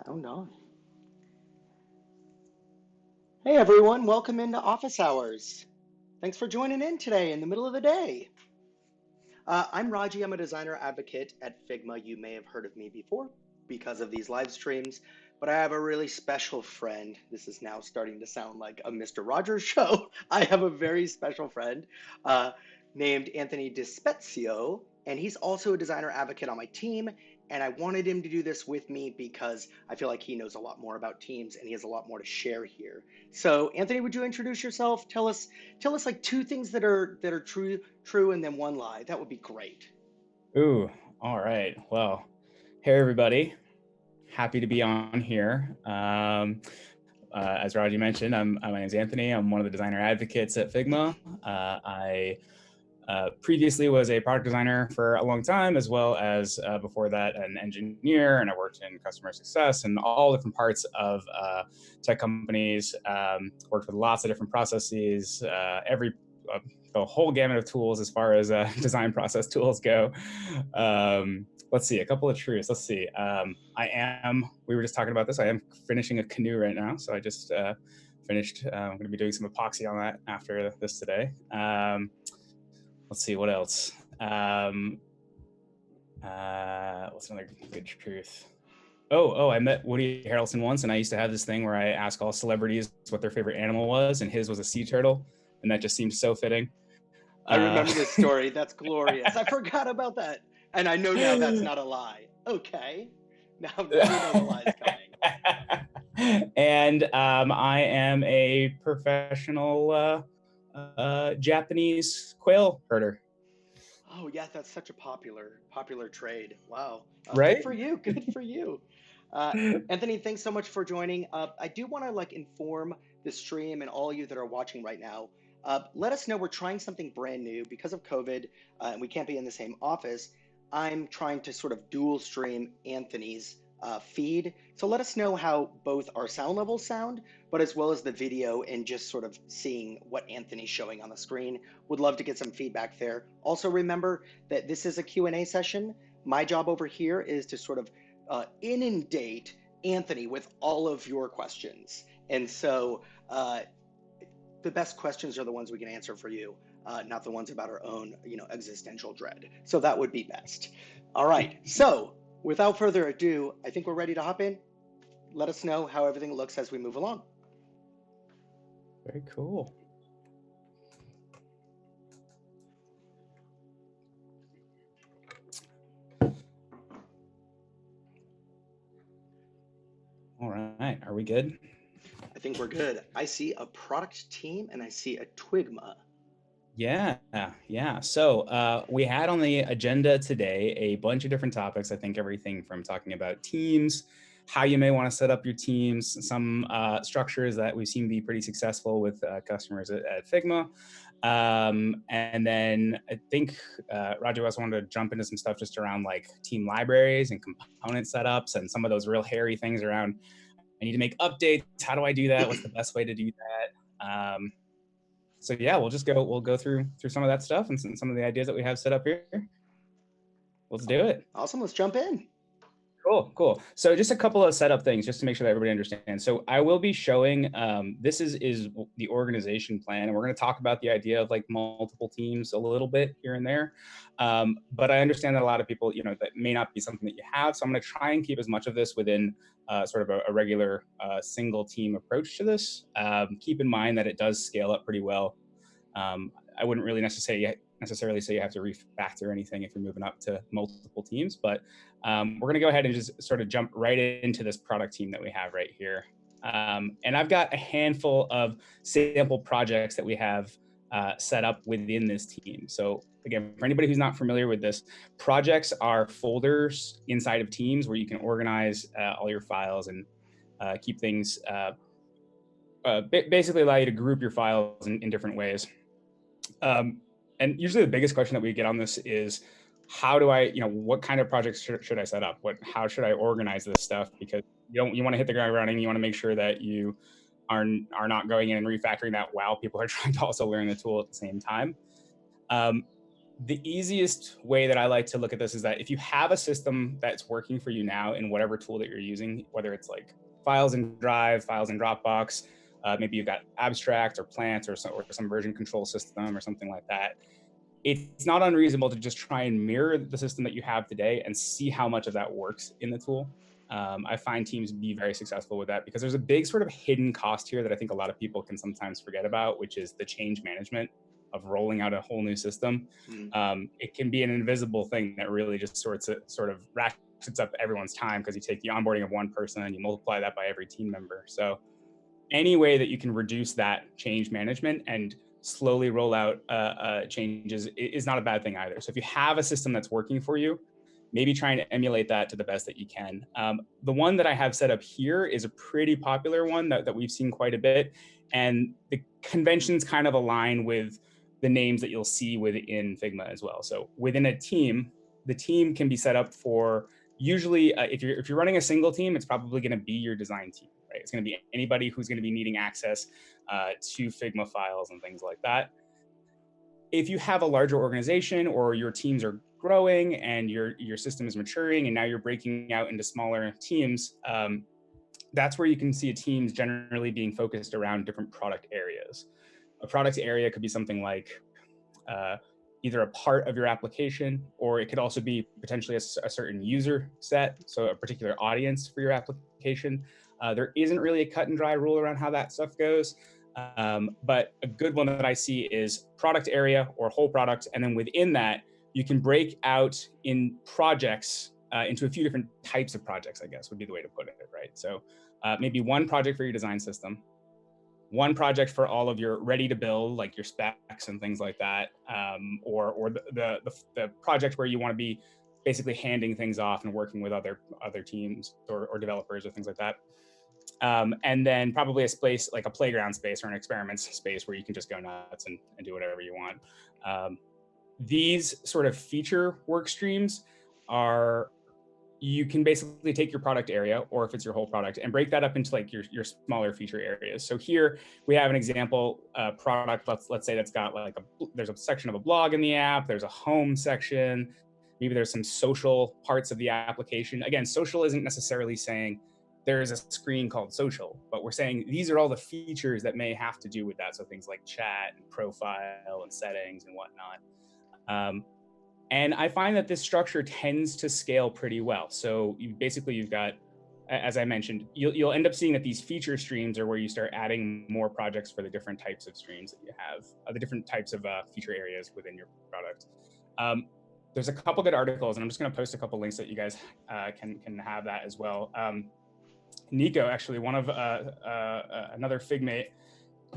Sound on. Hey everyone, welcome into office hours. Thanks for joining in today in the middle of the day. I'm Raji, I'm a designer advocate at Figma. You may have heard of me before because of these live streams, but I have a really special friend. This is now starting to sound like a Mr. Rogers show. I have a very special friend uh, named Anthony DiSpezio, and he's also a designer advocate on my team. And I wanted him to do this with me because I feel like he knows a lot more about teams and he has a lot more to share here. So, Anthony, would you introduce yourself? Tell us like two things that are true and then one lie. That would be great. Ooh, all right. Well, hey everybody. Happy to be on here. As Raji mentioned, my name's Anthony. I'm one of the designer advocates at Figma. I previously was a product designer for a long time, as well as before that an engineer, and I worked in customer success and all different parts of tech companies. Worked with lots of different processes, the whole gamut of tools as far as design process tools go. Let's see, a couple of truths. Let's see. We were just talking about this. I am finishing a canoe right now. So I just finished. I'm going to be doing some epoxy on that after this today. Let's see, what else? What's another good truth? I met Woody Harrelson once, and I used to have this thing where I ask all celebrities what their favorite animal was, and his was a sea turtle, and that just seems so fitting. I remember this story. That's glorious. I forgot about that. And I know now that's not a lie. Okay. Now we know the lie's coming. And I am a professional Japanese quail herder. Oh yeah, that's such a popular trade. Wow. Good Right? for you. Good for you. Anthony, thanks so much for joining. I do want to inform the stream and all of you that are watching right now. Let us know we're trying something brand new because of COVID, and we can't be in the same office. I'm trying to sort of dual stream Anthony's feed. So let us know how both our sound levels sound, but as well as the video and just sort of seeing what Anthony's showing on the screen. Would love to get some feedback there. Also remember that this is a Q&A session. My job over here is to sort of inundate Anthony with all of your questions. And so the best questions are the ones we can answer for you, not the ones about our own, existential dread. So that would be best. All right. So without further ado, I think we're ready to hop in. Let us know how everything looks as we move along. Very cool. All right, are we good? I think we're good. I see a product team and I see a Twigma. Yeah. So we had on the agenda today a bunch of different topics. I think everything from talking about teams, how you may want to set up your teams, some structures that we've seen be pretty successful with customers at Figma. And then I think Raju also wanted to jump into some stuff just around like team libraries and component setups and some of those real hairy things around, I need to make updates. How do I do that? What's the best way to do that? So yeah, we'll go through some of that stuff and some of the ideas that we have set up here. Let's do it. Awesome. Let's jump in. Cool. So just a couple of setup things just to make sure that everybody understands. So I will be showing, this is the organization plan, and we're going to talk about the idea of like multiple teams a little bit here and there. But I understand that a lot of people, that may not be something that you have. So I'm going to try and keep as much of this within sort of a regular single team approach to this. Keep in mind that it does scale up pretty well. I wouldn't really necessarily say you have to refactor anything if you're moving up to multiple teams, but we're going to go ahead and just sort of jump right into this product team that we have right here. And I've got a handful of sample projects that we have set up within this team. So again, for anybody who's not familiar with this, projects are folders inside of teams where you can organize all your files and keep things, basically allow you to group your files in different ways. And usually the biggest question that we get on this is, how do I, what kind of projects should I set up? How should I organize this stuff? Because you want to hit the ground running. You want to make sure that you are not going in and refactoring that while people are trying to also learn the tool at the same time. The easiest way that I like to look at this is that if you have a system that's working for you now in whatever tool that you're using, whether it's like files in Drive, files in Dropbox, maybe you've got Abstract or Plant or some version control system or something like that, it's not unreasonable to just try and mirror the system that you have today and see how much of that works in the tool. I find teams be very successful with that because there's a big sort of hidden cost here that I think a lot of people can sometimes forget about, which is the change management of rolling out a whole new system. Mm. It can be an invisible thing that really just sort of ratchets up everyone's time because you take the onboarding of one person and you multiply that by every team member. So any way that you can reduce that change management and slowly roll out changes is not a bad thing either. So if you have a system that's working for you, maybe try and emulate that to the best that you can. The one that I have set up here is a pretty popular one that we've seen quite a bit. And the conventions kind of align with the names that you'll see within Figma as well. So within a team, the team can be set up for usually if you're running a single team, it's probably going to be your design team, right? It's going to be anybody who's going to be needing access to Figma files and things like that. If you have a larger organization or your teams are growing and your system is maturing and now you're breaking out into smaller teams, that's where you can see teams generally being focused around different product areas. A product area could be something like either a part of your application, or it could also be potentially a certain user set, so a particular audience for your application. There isn't really a cut and dry rule around how that stuff goes. But a good one that I see is product area or whole product. And then within that, you can break out in projects into a few different types of projects, I guess would be the way to put it, right? So maybe one project for your design system, one project for all of your ready to build, like your specs and things like that, or the project where you want to be basically handing things off and working with other teams or developers or things like that. And then probably a space like a playground space or an experiments space where you can just go nuts and do whatever you want. These sort of feature work streams are, you can basically take your product area, or if it's your whole product, and break that up into like your smaller feature areas. So here we have an example product, let's say that's got like there's a section of a blog in the app, there's a home section, maybe there's some social parts of the application. Again, social isn't necessarily saying there's a screen called social, but we're saying these are all the features that may have to do with that. So things like chat and profile and settings and whatnot. And I find that this structure tends to scale pretty well. So you've got, as I mentioned, you'll end up seeing that these feature streams are where you start adding more projects for the different types of streams that you have, the different types of feature areas within your product. There's a couple good articles, and I'm just going to post a couple links that you guys can have that as well. Nico, actually, one of another Figmate,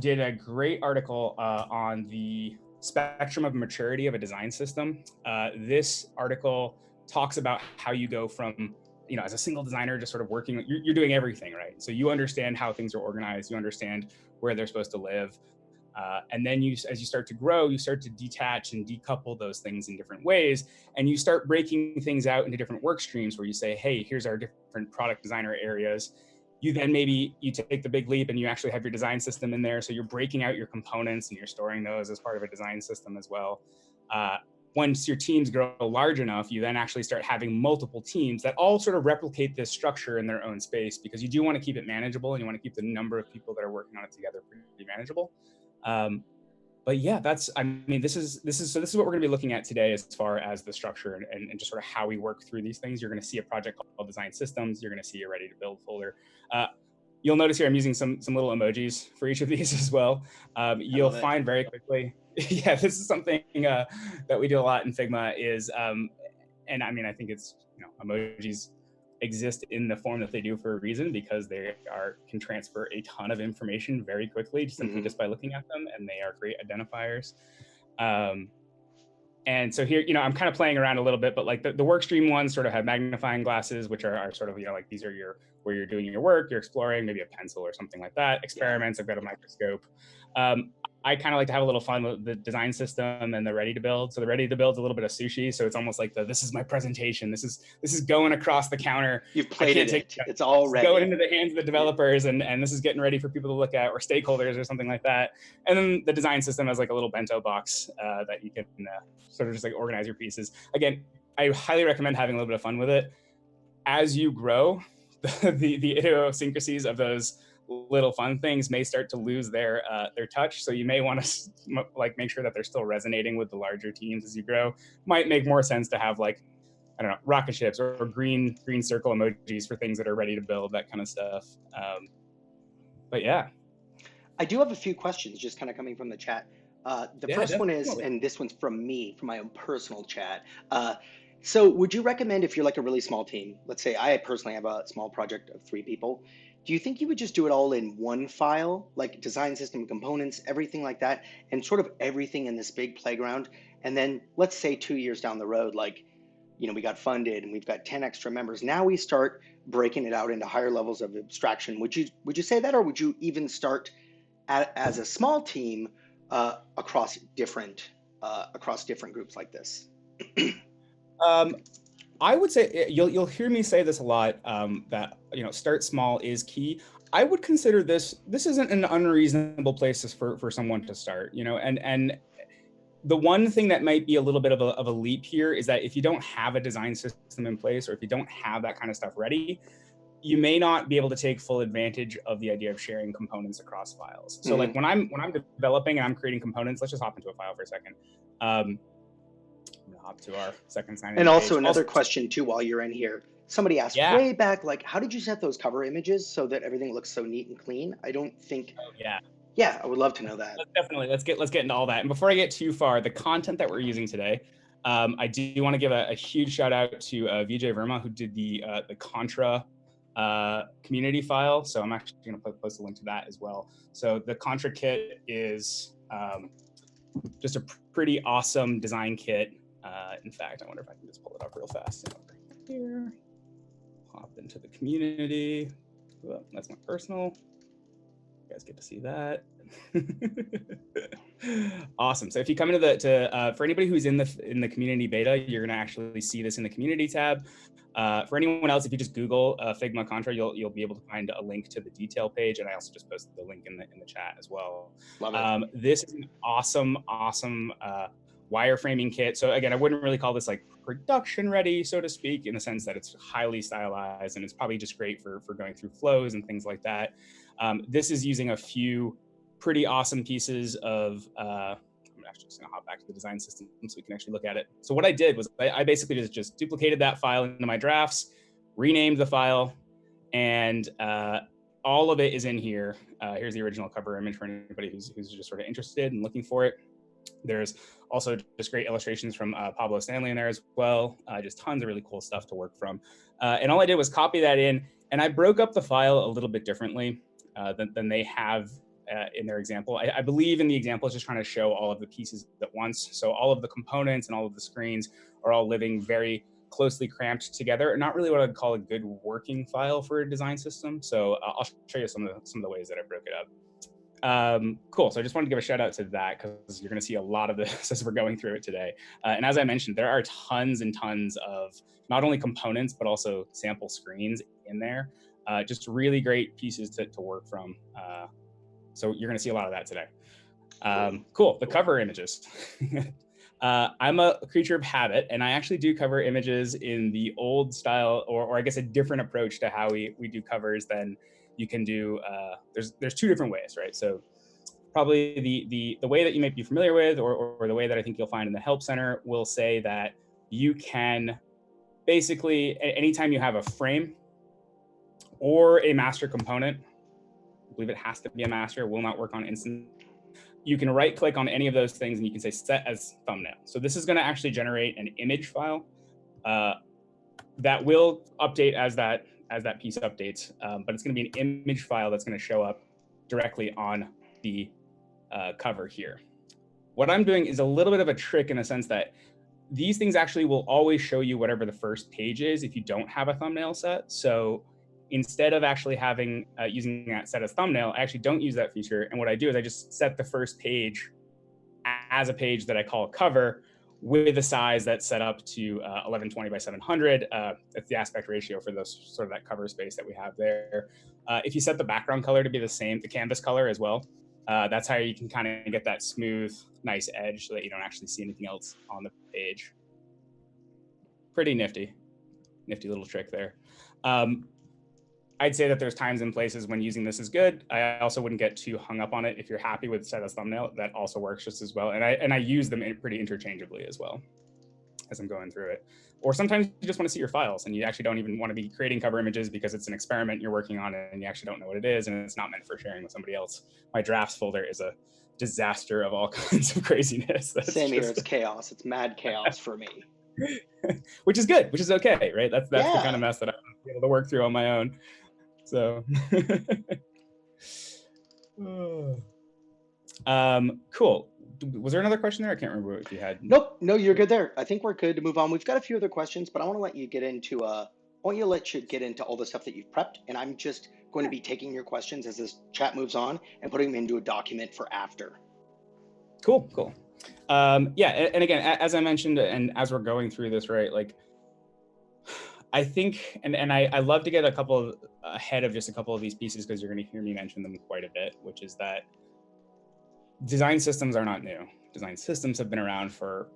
did a great article on the spectrum of maturity of a design system. This article talks about how you go from, as a single designer, just sort of working, you're doing everything, right? So you understand how things are organized, you understand where they're supposed to live. And then as you start to grow, you start to detach and decouple those things in different ways. And you start breaking things out into different work streams where you say, hey, here's our different product designer areas. You then maybe you take the big leap and you actually have your design system in there. So you're breaking out your components and you're storing those as part of a design system as well. Once your teams grow large enough, you then actually start having multiple teams that all sort of replicate this structure in their own space, because you do want to keep it manageable and you want to keep the number of people that are working on it together pretty manageable. But yeah, this is what we're going to be looking at today as far as the structure and just sort of how we work through these things. You're going to see a project called Design Systems. You're going to see a Ready to Build folder. You'll notice here I'm using some little emojis for each of these as well. You'll find very quickly, yeah, this is something that we do a lot in Figma is, and I think it's, emojis exist in the form that they do for a reason, because they can transfer a ton of information very quickly simply just by looking at them, and they are great identifiers. And so here, I'm kind of playing around a little bit, but like the work stream ones sort of have magnifying glasses, which are sort of, like these are your where you're doing your work, you're exploring, maybe a pencil or something like that. Experiments, I've got a microscope. I kind of like to have a little fun with the design system and the ready to build. So the ready to build is a little bit of sushi. So it's almost like this is my presentation. This is going across the counter. You've plated it. It's all ready. Going into the hands of the developers, and this is getting ready for people to look at, or stakeholders or something like that. And then the design system has like a little bento box that you can sort of just like organize your pieces. Again, I highly recommend having a little bit of fun with it. As you grow, the idiosyncrasies of those little fun things may start to lose their touch. So you may want to like make sure that they're still resonating with the larger teams as you grow. Might make more sense to have like, I don't know, rocket ships or green circle emojis for things that are ready to build, that kind of stuff. But yeah. I do have a few questions just kind of coming from the chat. The first one is, and this one's from me, from my own personal chat. So would you recommend, if you're like a really small team, let's say I personally have a small project of 3 people, do you think you would just do it all in one file, like design system, components, everything like that, and sort of everything in this big playground? And then let's say 2 years down the road, like, you know, we got funded and we've got 10 extra members. Now we start breaking it out into higher levels of abstraction. Would you say that, or would you even start as a small team across different groups like this? I would say you'll hear me say this a lot, that, you know, start small is key. I would consider this isn't an unreasonable place for someone to start, you know, and the one thing that might be a little bit of a leap here is that if you don't have a design system in place, or if you don't have that kind of stuff ready, you may not be able to take full advantage of the idea of sharing components across files. So like when I'm developing and I'm creating components, let's just hop into a file for a second. I'm gonna hop to our second sign-in And also another question too, while you're in here, somebody asked way back, like, how did you set those cover images so that everything looks so neat and clean? I don't think. Oh, yeah. Yeah, I would love to know that. Definitely. Let's get into all that. And before I get too far, the content that we're using today, I do want to give a huge shout out to Vijay Verma, who did the Contra community file. So I'm actually going to post a link to that as well. So the Contra kit is just a pretty awesome design kit. In fact, I wonder if I can just pull it up real fast. Here, hop into the community. Well, that's my personal. You guys get to see that. Awesome. So if you come into for anybody who's in the community beta, you're going to actually see this in the community tab. For anyone else, if you just Google Figma Contra, you'll be able to find a link to the detail page, and I also just posted the link in the chat as well. Love it. This is an awesome wireframing kit. So again, I wouldn't really call this like production ready, so to speak, in the sense that it's highly stylized and it's probably just great for going through flows and things like that. This is using a few pretty awesome pieces of, I'm actually just gonna hop back to the design system so we can actually look at it. So what I did was I basically just duplicated that file into my drafts, renamed the file, and all of it is in here. Here's the original cover image for anybody who's just sort of interested and looking for it. There's also just great illustrations from Pablo Stanley in there as well. Just tons of really cool stuff to work from. And all I did was copy that in, and I broke up the file a little bit differently than they have in their example. I believe in the example, it's just trying to show all of the pieces at once. So all of the components and all of the screens are all living very closely cramped together. Not really what I'd call a good working file for a design system. So I'll show you some of the ways that I broke it up. Cool. So I just wanted to give a shout out to that, because you're going to see a lot of this as we're going through it today. And as I mentioned, there are tons and tons of not only components, but also sample screens in there. Just really great pieces to work from. So you're going to see a lot of that today. Cool. The cover images. I'm a creature of habit, and I actually do cover images in the old style, or I guess a different approach to how we do covers than you can do. There's 2 different ways, right? So probably the way that you might be familiar with, or the way that I think you'll find in the Help Center, will say that you can basically, anytime you have a frame or a master component, I believe it has to be a master, will not work on instant. You can right click on any of those things and you can say set as thumbnail. So this is going to actually generate an image file that will update as that piece updates, but it's going to be an image file that's going to show up directly on the cover here. What I'm doing is a little bit of a trick in the sense that these things actually will always show you whatever the first page is if you don't have a thumbnail set. So instead of actually having using that set as thumbnail, I actually don't use that feature. And what I do is I just set the first page as a page that I call cover, with a size that's set up to 1120 by 700. That's the aspect ratio for those sort of that cover space that we have there. If you set the background color to be the same, the canvas color as well, that's how you can kind of get that smooth, nice edge so that you don't actually see anything else on the page. Pretty nifty little trick there. I'd say that there's times and places when using this is good. I also wouldn't get too hung up on it. If you're happy with set as thumbnail, that also works just as well. And I use them pretty interchangeably as well as I'm going through it. Or sometimes you just want to see your files and you actually don't even want to be creating cover images because it's an experiment you're working on and you actually don't know what it is and it's not meant for sharing with somebody else. My drafts folder is a disaster of all kinds of craziness. Same here, it's chaos. It's mad chaos for me. Which is good, which is okay, right? That's the kind of mess that I'm able to work through on my own. So, cool. Was there another question there? I can't remember if you had. Nope, no, you're good there. I think we're good to move on. We've got a few other questions, but I want to let you get into all the stuff that you've prepped, and I'm just going to be taking your questions as this chat moves on and putting them into a document for after. Cool. Yeah, and again, as I mentioned, and as we're going through this, right, like, I think, and I love to get a couple ahead of just a couple of these pieces because you're going to hear me mention them quite a bit, which is that design systems are not new. Design systems have been around for,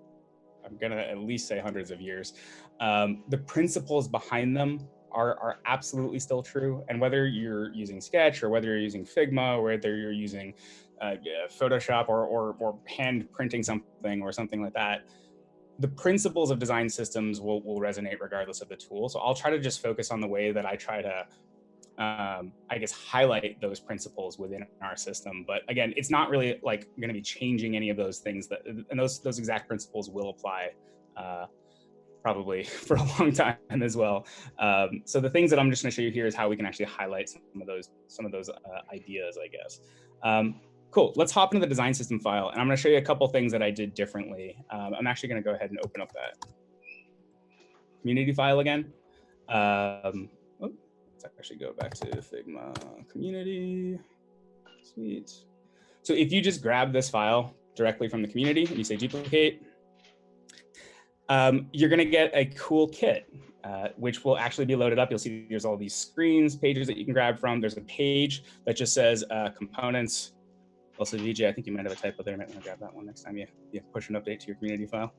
I'm going to at least say hundreds of years. The principles behind them are absolutely still true. And whether you're using Sketch or whether you're using Figma or whether you're using Photoshop or hand printing something or something like that, the principles of design systems will resonate regardless of the tool. So I'll try to just focus on the way that I try to, I guess, highlight those principles within our system. But again, it's not really like going to be changing any of those things and those exact principles will apply probably for a long time as well. So the things that I'm just going to show you here is how we can actually highlight some of those ideas, I guess. Cool, let's hop into the design system file and I'm going to show you a couple things that I did differently. I'm actually going to go ahead and open up that community file again. Let's actually go back to Figma community, sweet. So if you just grab this file directly from the community and you say duplicate, you're going to get a cool kit, which will actually be loaded up. You'll see there's all these screens, pages that you can grab from. There's a page that just says components. Also, VJ, I think you might have a typo there. You might want to grab that one next time you push an update to your community file.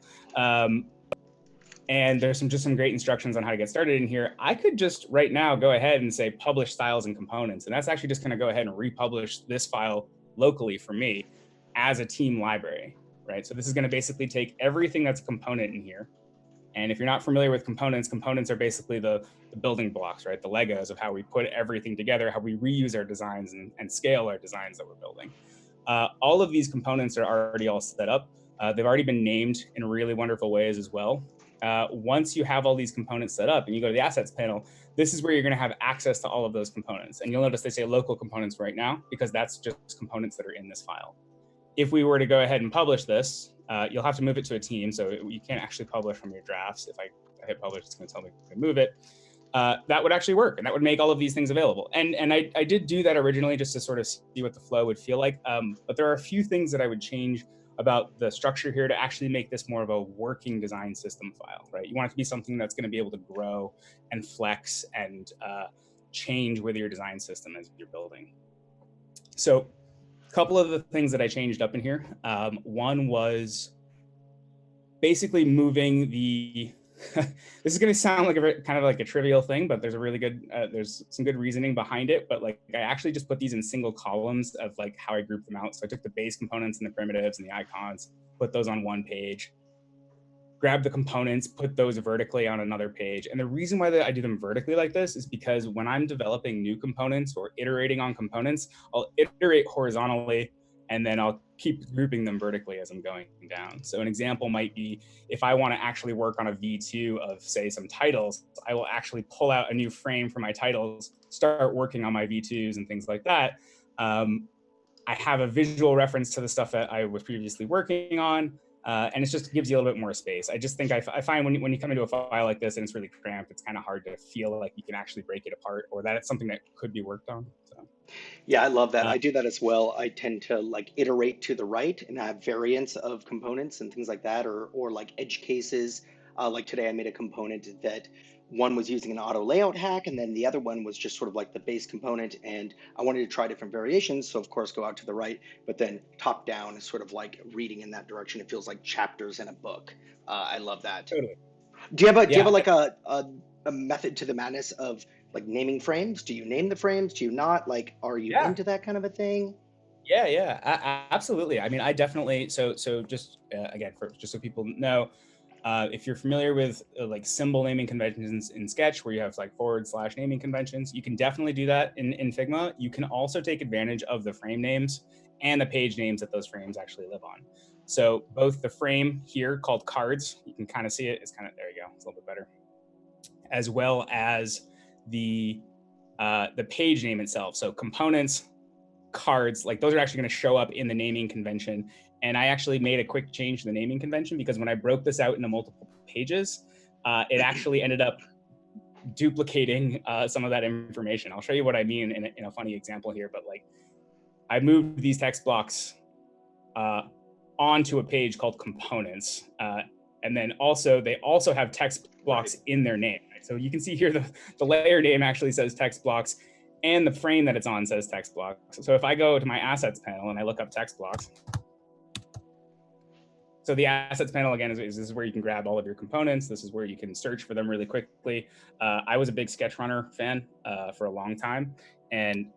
And there's just some great instructions on how to get started in here. I could just right now go ahead and say publish styles and components. And that's actually just going to go ahead and republish this file locally for me as a team library, right? So this is going to basically take everything that's a component in here. And if you're not familiar with components, components are basically the building blocks, right? The Legos of how we put everything together, how we reuse our designs and scale our designs that we're building. All of these components are already all set up. They've already been named in really wonderful ways as well. Once you have all these components set up and you go to the assets panel, this is where you're going to have access to all of those components. And you'll notice they say local components right now, because that's just components that are in this file. If we were to go ahead and publish this, you'll have to move it to a team. So you can't actually publish from your drafts. If I hit publish, it's going to tell me to move it. That would actually work, and that would make all of these things available. And I did do that originally just to sort of see what the flow would feel like. But there are a few things that I would change about the structure here to actually make this more of a working design system file, right? You want it to be something that's going to be able to grow and flex and change with your design system as you're building. So a couple of the things that I changed up in here. One was basically moving the this is going to sound like kind of like a trivial thing, but there's a really good, there's some good reasoning behind it. But like, I actually just put these in single columns of like how I group them out. So I took the base components and the primitives and the icons, put those on one page, grab the components, put those vertically on another page. And the reason why I do them vertically like this is because when I'm developing new components or iterating on components, I'll iterate horizontally and then I'll keep grouping them vertically as I'm going down. So an example might be if I want to actually work on a V2 of, say, some titles, I will actually pull out a new frame for my titles, start working on my V2s and things like that. I have a visual reference to the stuff that I was previously working on. And it just gives you a little bit more space. I just think I find when you come into a file like this and it's really cramped, it's kind of hard to feel like you can actually break it apart or that it's something that could be worked on. So, Yeah, I love that. uh, I do that as well. I tend to like iterate to the right and have variants of components and things like that, or like edge cases. Like today, I made a component that one was using an auto layout hack, and then the other one was just sort of like the base component. And I wanted to try different variations, so of course go out to the right, but then top down is sort of like reading in that direction. It feels like chapters in a book. I love that. totally. Do you have Yeah. like a method to the madness of like naming frames? Do you name the frames? Do you not? Like, are you Yeah. into that kind of a thing? Yeah. Absolutely. I mean, I definitely. So just again, just so people know, if you're familiar with like symbol naming conventions in Sketch, where you have like / naming conventions, you can definitely do that in Figma. You can also take advantage of the frame names and the page names that those frames actually live on. So both the frame here called cards, you can kind of see it. It's kind of, there you go. It's a little bit better. As well as the page name itself. So components, cards, like those are actually going to show up in the naming convention. And I actually made a quick change to the naming convention because when I broke this out into multiple pages, it actually ended up duplicating some of that information. I'll show you what I mean in a funny example here, but like I moved these text blocks onto a page called components. And then also, they also have text blocks in their name. Right? So you can see here the layer name actually says text blocks and the frame that it's on says text blocks. So if I go to my assets panel and I look up text blocks, so the assets panel, again, this is where you can grab all of your components. This is where you can search for them really quickly. I was a big Sketchrunner fan for a long time. And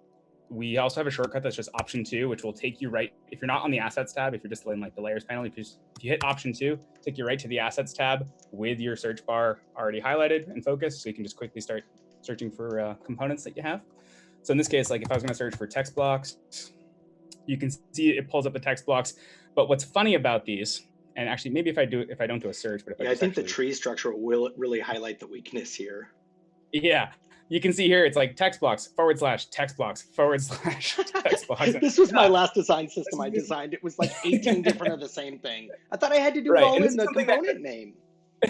we also have a shortcut that's just option 2, which will take you right, if you're not on the assets tab, if you're just in like the layers panel, if you hit option 2, take you right to the assets tab with your search bar already highlighted and focused. So you can just quickly start searching for components that you have. So in this case, like if I was going to search for text blocks, you can see it pulls up the text blocks. But what's funny about these, and actually maybe if I don't do a search, but if I Yeah, I just think the actually, tree structure will really highlight the weakness here. yeah, you can see here it's like text blocks / text blocks / text blocks. This was my Yeah, last design system I this designed. It was like 18 different of the same thing. I thought I had to do it right. all And this in is the something that component name.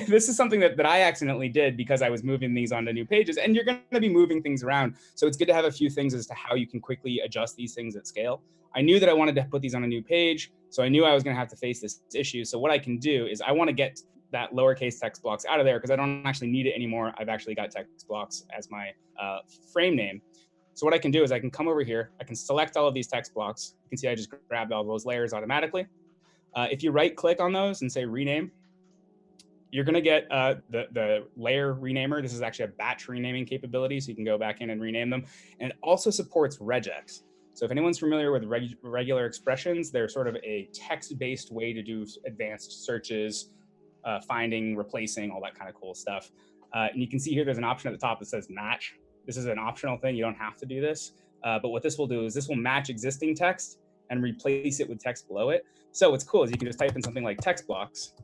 this is something that I accidentally did because I was moving these onto new pages, and you're going to be moving things around. So it's good to have a few things as to how you can quickly adjust these things at scale. I knew that I wanted to put these on a new page, so I knew I was going to have to face this issue. So what I can do is I want to get that lowercase text blocks out of there because I don't actually need it anymore. I've actually got text blocks as my frame name. So what I can do is I can come over here, I can select all of these text blocks. You can see I just grabbed all those layers automatically. If you right click on those and say rename, you're going to get the layer renamer. This is actually a batch renaming capability, so you can go back in and rename them. And it also supports regex. So if anyone's familiar with regular expressions, they're sort of a text-based way to do advanced searches, finding, replacing, all that kind of cool stuff. And you can see here there's an option at the top that says match. This is an optional thing. You don't have to do this. But what this will do is this will match existing text and replace it with text below it. So what's cool is you can just type in something like text blocks,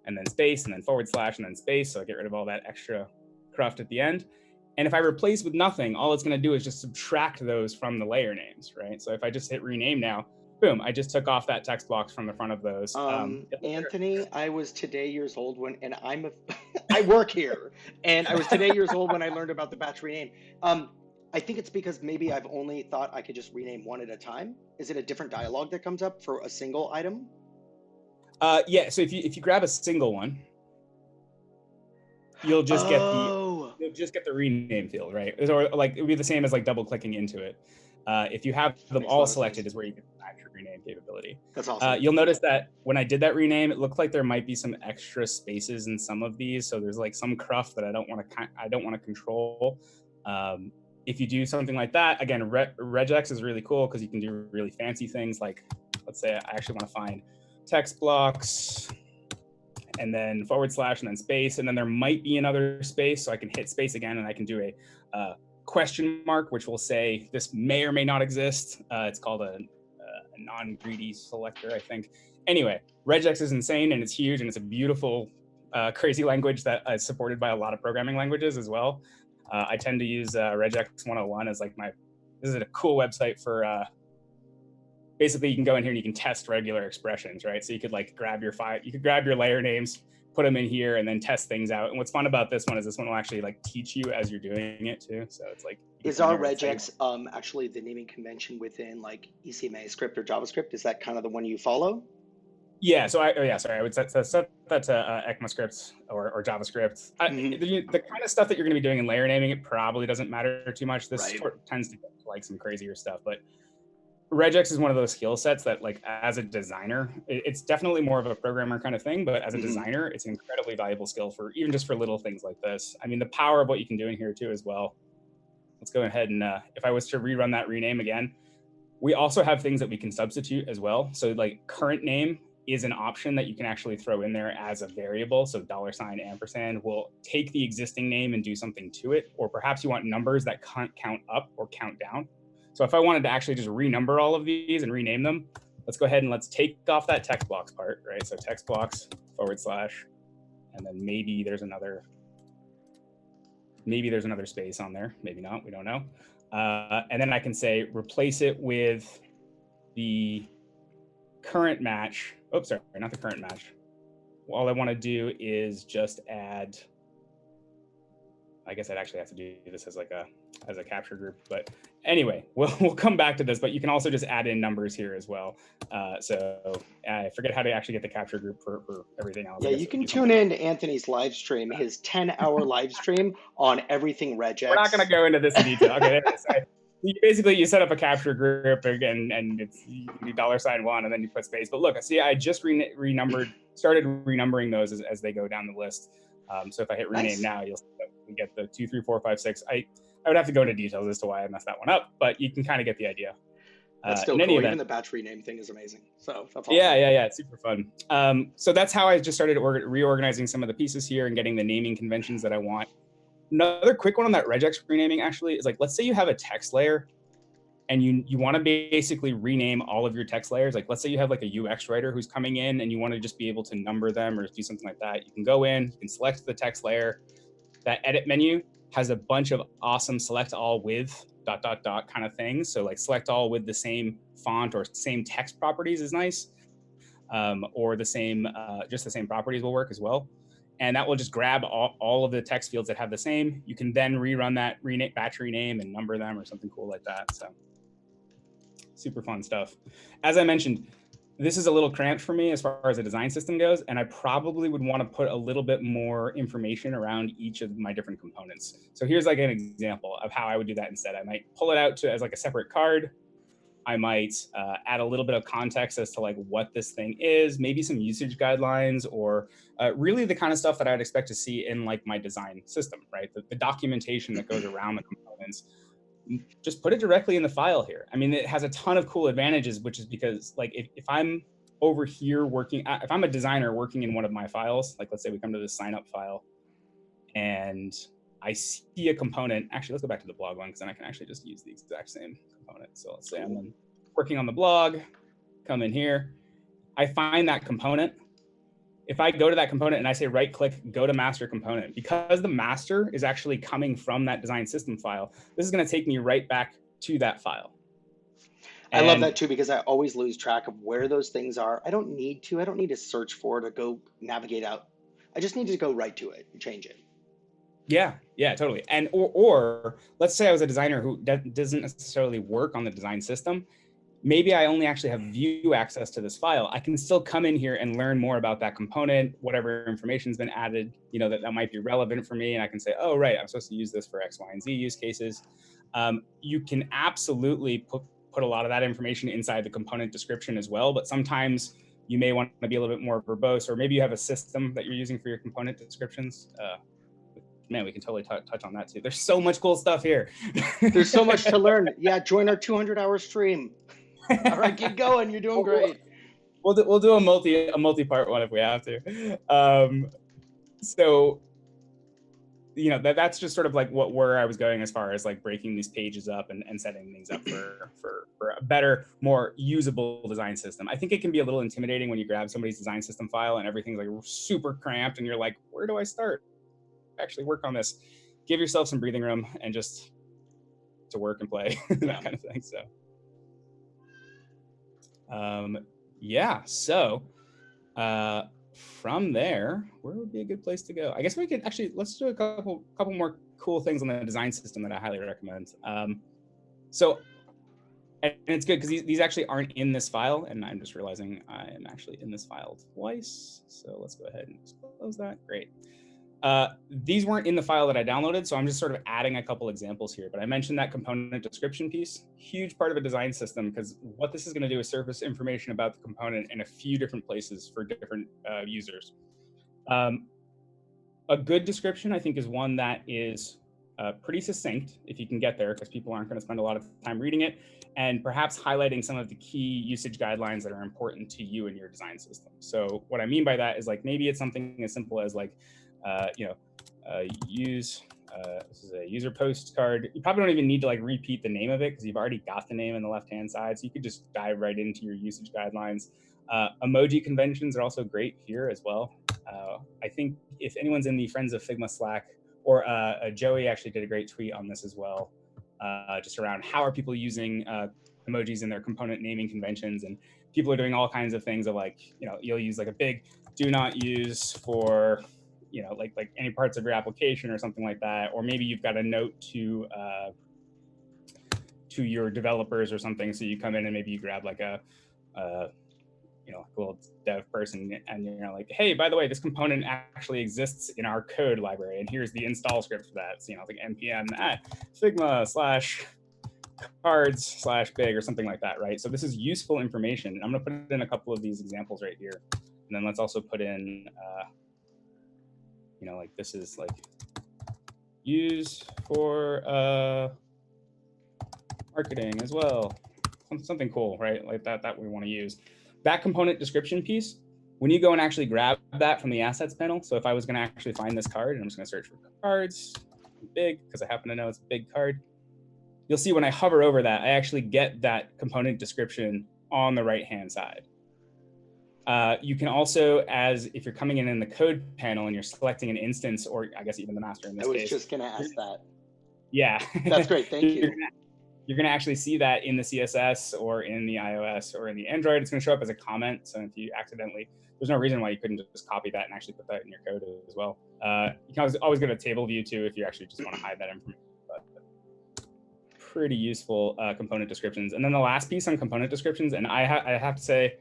and then space, and then / and then space. So I get rid of all that extra cruft at the end. And if I replace with nothing, all it's going to do is just subtract those from the layer names, right? So if I just hit rename now, boom, I just took off that text blocks from the front of those. Anthony, I was today years old when, and I work here, and I was today years old when I learned about the batch rename. I think it's because maybe I've only thought I could just rename one at a time. Is it a different dialog that comes up for a single item? Yeah, so if you grab a single one, you'll just get the rename field, right? Or like it would be the same as like double clicking into it. If you have them all selected, is where you get the batch rename capability. That's awesome. You'll notice that when I did that rename, it looked like there might be some extra spaces in some of these. So there's like some cruft that I don't want to control. If you do something like that, again, regex is really cool because you can do really fancy things. Like, let's say I actually want to find text blocks, and then / and then space, and then there might be another space, so I can hit space again, and I can do a question mark, which will say this may or may not exist. It's called a non-greedy selector, I think. Anyway, regex is insane, and it's huge, and it's a beautiful, crazy language that is supported by a lot of programming languages as well. I tend to use regex 101 as like this is a cool website for basically you can go in here and you can test regular expressions, right? So you could like grab your file, you could grab your layer names, put them in here, and then test things out. And what's fun about this one is this one will actually like teach you as you're doing it too. So it's like, Is our regex actually the naming convention within like ECMA script or JavaScript? Is that kind of the one you follow? Yeah, so I would set that to ECMAScript or JavaScript. The kind of stuff that you're going to be doing in layer naming, it probably doesn't matter too much. This tends to get like some crazier stuff, but regex is one of those skill sets that, like, as a designer, it's definitely more of a programmer kind of thing, but as a designer, it's an incredibly valuable skill for even just for little things like this. I mean, the power of what you can do in here too as well. Let's go ahead and if I was to rerun that rename again, we also have things that we can substitute as well. So like current name is an option that you can actually throw in there as a variable. So $ampersand will take the existing name and do something to it. Or perhaps you want numbers that can't count up or count down. So if I wanted to actually just renumber all of these and rename them, let's go ahead and let's take off that text blocks part, right? So text blocks / and then maybe there's another space on there. Maybe not, we don't know. And then I can say, replace it with the current match. Oops, sorry, not the current match. All I want to do is just add, I guess I'd actually have to do this as like as a capture group, but anyway, we'll come back to this, but you can also just add in numbers here as well. So I forget how to actually get the capture group for everything else. Yeah, you can tune in to Anthony's live stream, his 10-hour live stream on everything regex. We're not going to go into this in detail. Okay, basically you set up a capture group again, and it's you do $1 and then you put space. But look, see, I just started renumbering those as they go down the list. So if I hit rename now, you'll see that we get the 2, 3, 4, 5, 6. I would have to go into details as to why I messed that one up, but you can kind of get the idea. That's still cool. Even the batch rename thing is amazing. So that's awesome. Yeah, it's super fun. So that's how I just started reorganizing some of the pieces here and getting the naming conventions that I want. Another quick one on that regex renaming actually is like, let's say you have a text layer and you want to basically rename all of your text layers. Like, let's say you have like a UX writer who's coming in and you want to just be able to number them or do something like that. You can go in, you can select the text layer. That edit menu has a bunch of awesome select all with ... kind of things. So like select all with the same font or same text properties is nice. Or the same, just the same properties will work as well. And that will just grab all of the text fields that have the same. You can then rerun that batch rename and number them or something cool like that. So super fun stuff. As I mentioned, this is a little cramped for me as far as a design system goes, and I probably would want to put a little bit more information around each of my different components. So here's like an example of how I would do that instead. I might pull it out as like a separate card. I might add a little bit of context as to like what this thing is, maybe some usage guidelines, or really the kind of stuff that I'd expect to see in like my design system, right? The documentation that goes around the components. Just put it directly in the file here. I mean, it has a ton of cool advantages, which is because like if I'm over here working, if I'm a designer working in one of my files, like let's say we come to the sign up file and I see a component. Actually, let's go back to the blog one because then I can actually just use the exact same component. So let's say I'm working on the blog, come in here, I find that component. If I go to that component and I say right click, go to master component, because the master is actually coming from that design system file, this is going to take me right back to that file. I love that too, because I always lose track of where those things are. I don't need to search for it or go navigate out. I just need to go right to it and change it. Yeah, totally. And or let's say I was a designer who doesn't necessarily work on the design system. Maybe I only actually have view access to this file. I can still come in here and learn more about that component, whatever information's been added, that might be relevant for me. And I can say, oh, right, I'm supposed to use this for X, Y, and Z use cases. You can absolutely put a lot of that information inside the component description as well. But sometimes you may want to be a little bit more verbose, or maybe you have a system that you're using for your component descriptions. Man, we can totally touch on that too. There's so much cool stuff here. There's so much to learn. Yeah, join our 200-hour stream. All right, keep going. You're doing great. We'll do a multi-part one if we have to. So, that's just sort of like where I was going as far as like breaking these pages up and setting things up for a better, more usable design system. I think it can be a little intimidating when you grab somebody's design system file and everything's like super cramped and you're like, where do I start? Actually work on this. Give yourself some breathing room and just to work and play, that kind of thing. So. Yeah, so from there, where would be a good place to go? I guess we could actually, let's do a couple more cool things on the design system that I highly recommend. So, and it's good because these actually aren't in this file, and I'm just realizing I am actually in this file twice. So let's go ahead and close that. Great. These weren't in the file that I downloaded, so I'm just sort of adding a couple examples here. But I mentioned that component description piece, huge part of a design system, because what this is going to do is surface information about the component in a few different places for different users. A good description, I think, is one that is pretty succinct, if you can get there, because people aren't going to spend a lot of time reading it, and perhaps highlighting some of the key usage guidelines that are important to you and your design system. So what I mean by that is, like, maybe it's something as simple as like, this is a user postcard. You probably don't even need to like repeat the name of it because you've already got the name on the left-hand side. So you could just dive right into your usage guidelines. Emoji conventions are also great here as well. I think if anyone's in the Friends of Figma Slack, or Joey actually did a great tweet on this as well, just around how are people using emojis in their component naming conventions. And people are doing all kinds of things of like, you'll use like a big do not use for, like any parts of your application or something like that. Or maybe you've got a note to your developers or something. So you come in and maybe you grab like a little dev person, and you're like, hey, by the way, this component actually exists in our code library, and here's the install script for that. So, like npm Figma /cards/big or something like that, right? So this is useful information. I'm going to put in a couple of these examples right here, and then let's also put in, like this is like use for marketing as well, something cool, right? Like that we want to use. That component description piece, when you go and actually grab that from the assets panel, so if I was going to actually find this card, and I'm just going to search for cards, big, because I happen to know it's a big card, you'll see when I hover over that, I actually get that component description on the right-hand side. You can also, if you're coming in the code panel and you're selecting an instance, or I guess even the master in this case. I was just going to ask that. Yeah. That's great. Thank you. You're going to actually see that in the CSS or in the iOS or in the Android. It's going to show up as a comment. So if you accidentally, there's no reason why you couldn't just copy that and actually put that in your code as well. You can always go to table view too if you actually just want to hide that information. But pretty useful component descriptions. And then the last piece on component descriptions, and I have to say,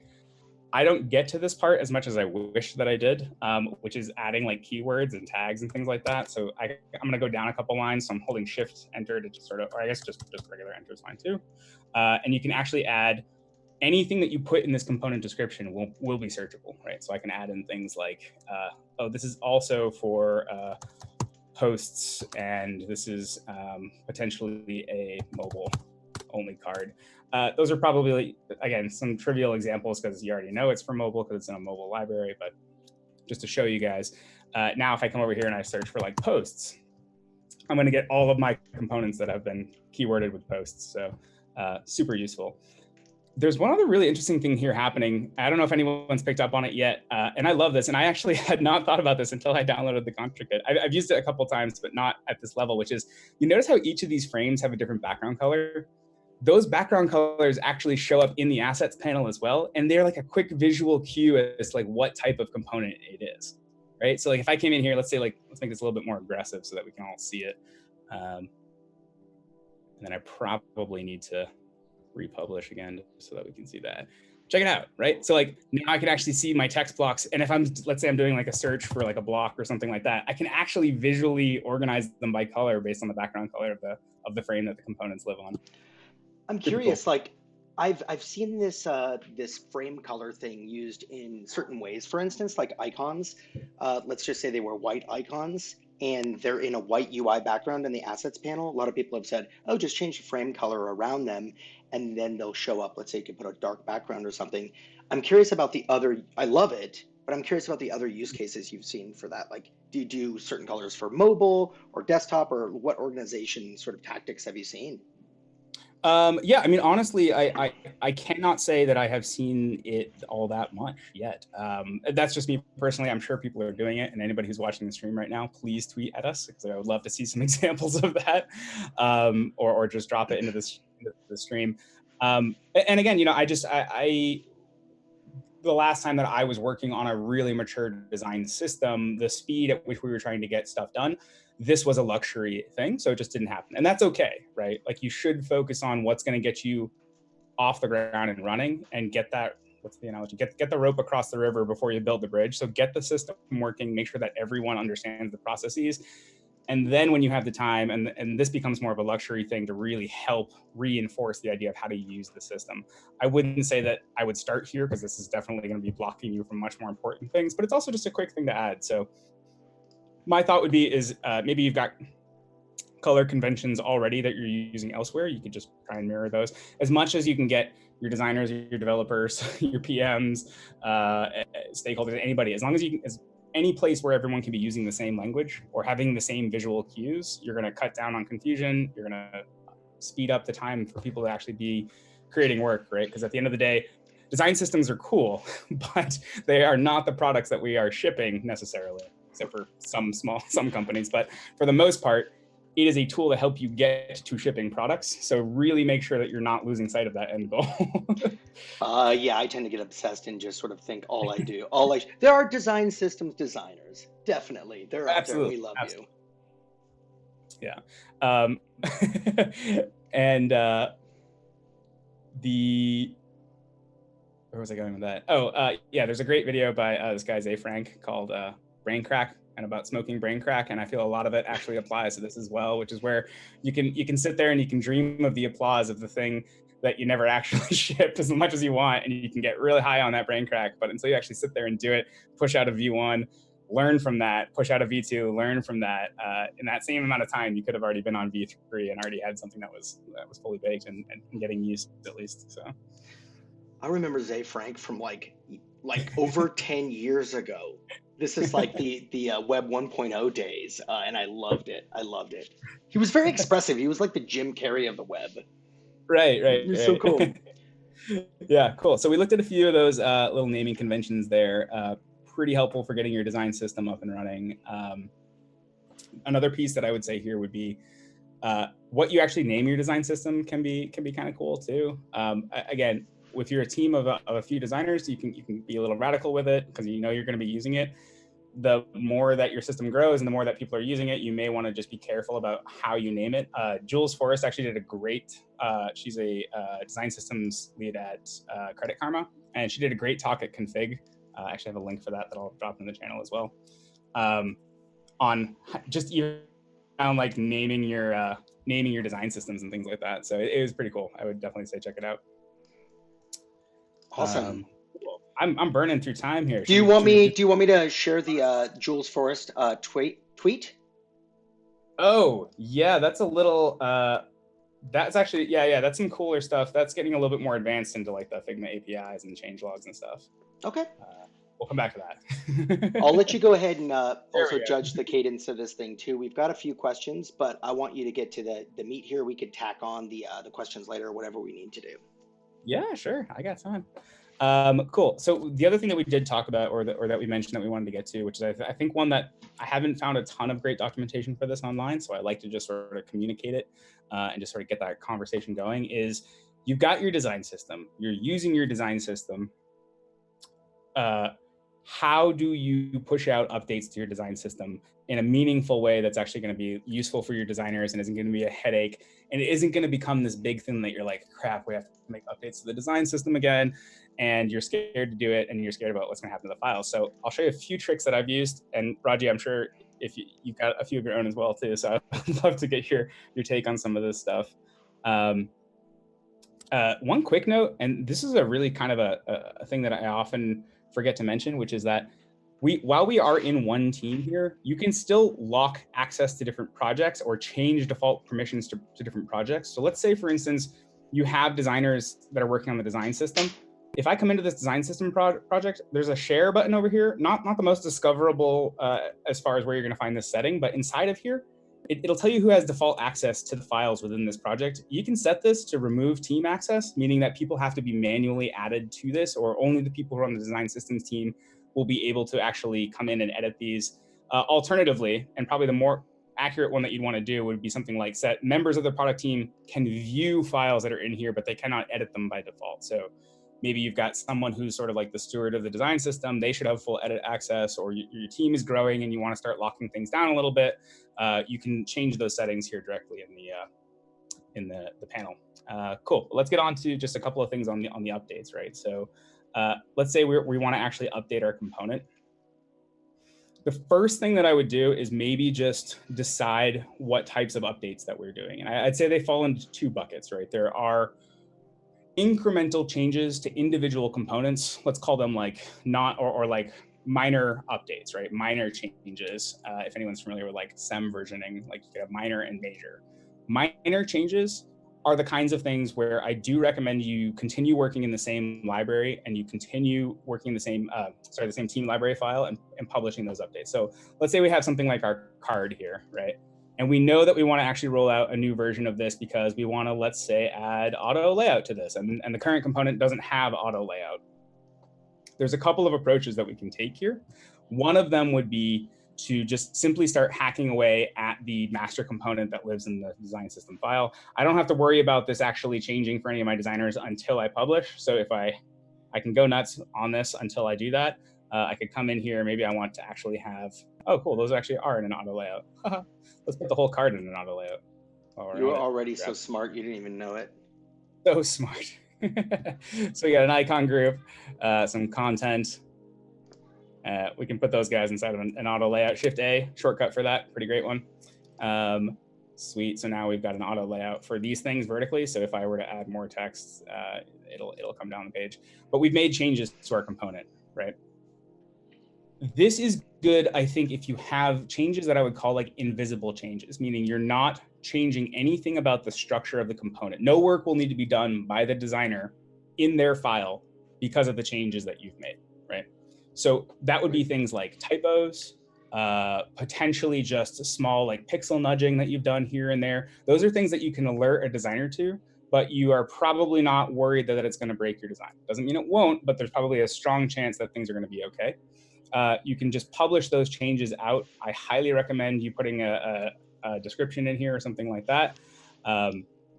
I don't get to this part as much as I wish that I did, which is adding like keywords and tags and things like that. So I'm going to go down a couple lines. So I'm holding Shift Enter to just sort of, or I guess just regular Enter is fine too. And you can actually add anything that you put in this component description will be searchable, right? So I can add in things like, this is also for posts, and this is potentially a mobile only card. Those are probably, again, some trivial examples because you already know it's for mobile because it's in a mobile library, but just to show you guys, now if I come over here and I search for like posts, I'm going to get all of my components that have been keyworded with posts. So super useful. There's one other really interesting thing here happening. I don't know if anyone's picked up on it yet, and I love this. And I actually had not thought about this until I downloaded the Contra Kit. I've used it a couple times, but not at this level, which is, you notice how each of these frames have a different background color? Those background colors actually show up in the assets panel as well. And they're like a quick visual cue as like what type of component it is, right? So like if I came in here, let's say like, let's make this a little bit more aggressive so that we can all see it. And then I probably need to republish again so that we can see that. Check it out, right? So like now I can actually see my text blocks. And if let's say I'm doing like a search for like a block or something like that, I can actually visually organize them by color based on the background color of the frame that the components live on. I'm curious, like I've seen this this frame color thing used in certain ways. For instance, like icons. Let's just say they were white icons and they're in a white UI background in the assets panel. A lot of people have said, oh, just change the frame color around them and then they'll show up. Let's say you can put a dark background or something. I'm curious about the other, I love it, but I'm curious about the other use cases you've seen for that. Like, do you do certain colors for mobile or desktop, or what organization sort of tactics have you seen? Yeah, I mean, honestly, I cannot say that I have seen it all that much yet. That's just me personally. I'm sure people are doing it, and anybody who's watching the stream right now, please tweet at us because I would love to see some examples of that, or just drop it into the stream. And again, I the last time that I was working on a really mature design system, the speed at which we were trying to get stuff done, this was a luxury thing. So it just didn't happen. And that's okay, right? Like you should focus on what's going to get you off the ground and running and get that, what's the analogy? Get the rope across the river before you build the bridge. So get the system working, make sure that everyone understands the processes. And then when you have the time, and this becomes more of a luxury thing to really help reinforce the idea of how to use the system. I wouldn't say that I would start here because this is definitely going to be blocking you from much more important things, but it's also just a quick thing to add. So my thought would be is maybe you've got color conventions already that you're using elsewhere. You could just try and mirror those as much as you can get your designers, your developers, your PMs, stakeholders, anybody, as long as you can, any place where everyone can be using the same language or having the same visual cues, you're going to cut down on confusion. You're going to speed up the time for people to actually be creating work, right? Because at the end of the day, design systems are cool, but they are not the products that we are shipping necessarily, except for some companies. But for the most part, it is a tool to help you get to shipping products. So really make sure that you're not losing sight of that end goal. Yeah, I tend to get obsessed and just sort of think there are design systems designers. Definitely. They're out there. We love you. Yeah. And where was I going with that? Yeah, there's a great video by this guy, Zay Frank, called Brain Crack, and about smoking brain crack. And I feel a lot of it actually applies to this as well, which is where you can sit there and you can dream of the applause of the thing that you never actually shipped as much as you want. And you can get really high on that brain crack, but until you actually sit there and do it, push out a V1, learn from that, push out a V2, learn from that. In that same amount of time, you could have already been on V3 and already had something that was fully baked and getting used at least. So I remember Zay Frank from like over 10 years ago. This is like the Web 1.0 days, and I loved it. I loved it. He was very expressive. He was like the Jim Carrey of the web. Right. He was so cool. Yeah, cool. So we looked at a few of those little naming conventions there. Pretty helpful for getting your design system up and running. Another piece that I would say here would be what you actually name your design system can be kind of cool too. Again, if you're a team of a few designers, you can be a little radical with it because you know you're going to be using it. The more that your system grows and the more that people are using it, you may want to just be careful about how you name it. Jules Forrest actually did a great, she's a design systems lead at Credit Karma, and she did a great talk at Config. I actually have a link for that I'll drop in the channel as well, on just even like naming your design systems and things like that. So it was pretty cool. I would definitely say check it out. Awesome. I'm burning through time here. Do you want me to share the Jules Forrest tweet? Oh yeah, that's a little. That's actually that's some cooler stuff. That's getting a little bit more advanced into like the Figma APIs and change logs and stuff. Okay. We'll come back to that. I'll let you go ahead and also judge the cadence of this thing too. We've got a few questions, but I want you to get to the meat here. We could tack on the questions later, or whatever we need to do. Yeah, sure. I got time. Cool. So the other thing that we did talk about, or that we mentioned that we wanted to get to, which is I think one that I haven't found a ton of great documentation for this online, so I like to just sort of communicate it and just sort of get that conversation going, is you've got your design system. You're using your design system. How do you push out updates to your design system in a meaningful way that's actually going to be useful for your designers and isn't going to be a headache, and it isn't going to become this big thing that you're like, crap, we have to make updates to the design system again, and you're scared to do it, and you're scared about what's going to happen to the file. So I'll show you a few tricks that I've used, and Raji, I'm sure if you've got a few of your own as well too, so I'd love to get your take on some of this stuff. One quick note, and this is a really kind of a thing that I often forget to mention, which is that while we are in one team here, you can still lock access to different projects or change default permissions to different projects. So let's say, for instance, you have designers that are working on the design system. If I come into this design system project, there's a share button over here, not the most discoverable as far as where you're going to find this setting, but inside of here, it'll tell you who has default access to the files within this project. You can set this to remove team access, meaning that people have to be manually added to this, or only the people who are on the design systems team will be able to actually come in and edit these. Alternatively, and probably the more accurate one that you'd want to do would be something like set members of the product team can view files that are in here, but they cannot edit them by default. So maybe you've got someone who's sort of like the steward of the design system. They should have full edit access, or your team is growing and you want to start locking things down a little bit. You can change those settings here directly in the panel. Cool. Let's get on to just a couple of things on the updates, right? So let's say we want to actually update our component. The first thing that I would do is maybe just decide what types of updates that we're doing. And I'd say they fall into two buckets, right? There are incremental changes to individual components. Let's call them like like minor updates, right? Minor changes. If anyone's familiar with like SEM versioning, like you could have minor and major. Minor changes are the kinds of things where I do recommend you continue working in the same library and you continue working the same team library file and publishing those updates. So let's say we have something like our card here, right? And we know that we want to actually roll out a new version of this because we want to, let's say, add auto layout to this. And the current component doesn't have auto layout. There's a couple of approaches that we can take here. One of them would be to just simply start hacking away at the master component that lives in the design system file. I don't have to worry about this actually changing for any of my designers until I publish. So if I can go nuts on this until I do that. I could come in here. Maybe I want to actually have, oh, cool. Those actually are in an auto layout. Let's put the whole card in an auto layout. You were already so smart, you didn't even know it. So smart. So we got an icon group, some content. We can put those guys inside of an auto layout. Shift A, shortcut for that. Pretty great one. Sweet. So now we've got an auto layout for these things vertically. So if I were to add more text, it'll come down the page. But we've made changes to our component, right? This is good, I think, if you have changes that I would call like invisible changes, meaning you're not changing anything about the structure of the component. No work will need to be done by the designer in their file because of the changes that you've made, right? So that would be things like typos, potentially just a small like pixel nudging that you've done here and there. Those are things that you can alert a designer to, but you are probably not worried that it's going to break your design. Doesn't mean it won't, but there's probably a strong chance that things are going to be okay. You can just publish those changes out. I highly recommend you putting a description in here or something like that.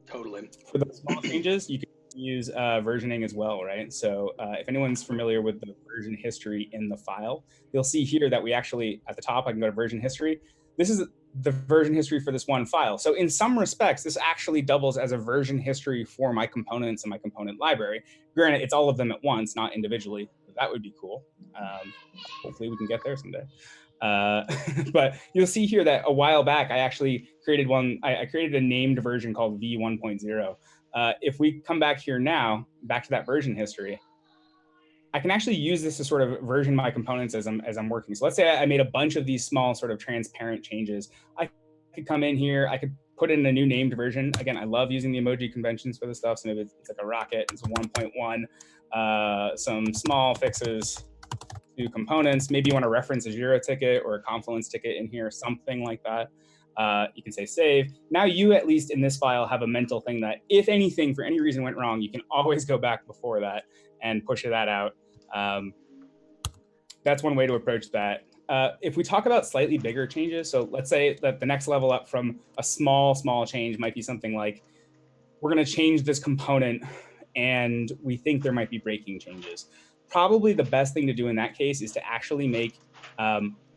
Totally. For those small changes, you can use versioning as well, right? So if anyone's familiar with the version history in the file, you'll see here that we actually, at the top, I can go to version history. This is the version history for this one file. So in some respects, this actually doubles as a version history for my components and my component library. Granted, it's all of them at once, not individually. That would be cool. Hopefully we can get there someday. But you'll see here that a while back, I actually created one. I created a named version called V1.0. If we come back here now, back to that version history, I can actually use this to sort of version my components as I'm working. So let's say I made a bunch of these small sort of transparent changes. I could come in here, I could put in a new named version. Again, I love using the emoji conventions for this stuff. So maybe it's like a rocket, it's 1.1, some small fixes to components. Maybe you want to reference a Jira ticket or a Confluence ticket in here, something like that. You can say save. Now you, at least in this file, have a mental thing that if anything, for any reason went wrong, you can always go back before that and push that out. That's one way to approach that. If we talk about slightly bigger changes, so let's say that the next level up from a small change might be something like, we're going to change this component and we think there might be breaking changes. Probably the best thing to do in that case is to actually make,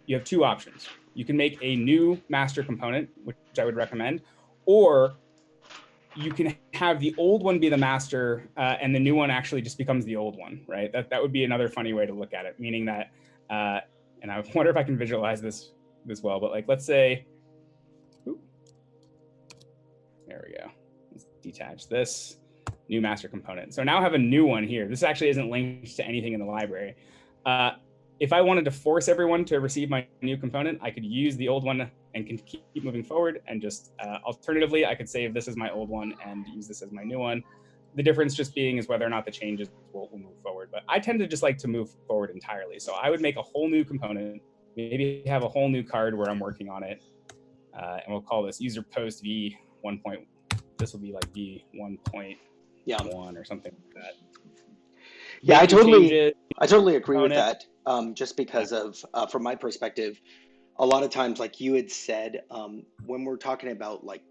you have two options. You can make a new master component, which I would recommend, or you can have the old one be the master and the new one actually just becomes the old one, right? That would be another funny way to look at it, meaning that, and I wonder if I can visualize this well, but like, let's say, there we go. Let's detach this new master component. So now I have a new one here. This actually isn't linked to anything in the library. If I wanted to force everyone to receive my new component, I could use the old one and can keep moving forward, and just alternatively, I could save this as my old one and use this as my new one. The difference just being is whether or not the changes will move forward. But I tend to just like to move forward entirely. So I would make a whole new component, maybe have a whole new card where I'm working on it, and we'll call this user post v 1. This will be like v1.1 or something like that. Yeah, I totally agree with that. Just because of, from my perspective, a lot of times, like you had said, when we're talking about like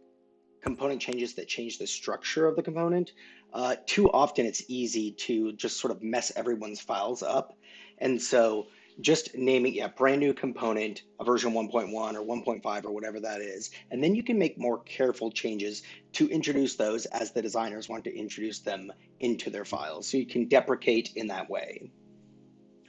component changes that change the structure of the component, too often it's easy to just sort of mess everyone's files up. And so just naming, yeah, brand new component, a version 1.1 or 1.5 or whatever that is. And then you can make more careful changes to introduce those as the designers want to introduce them into their files. So you can deprecate in that way.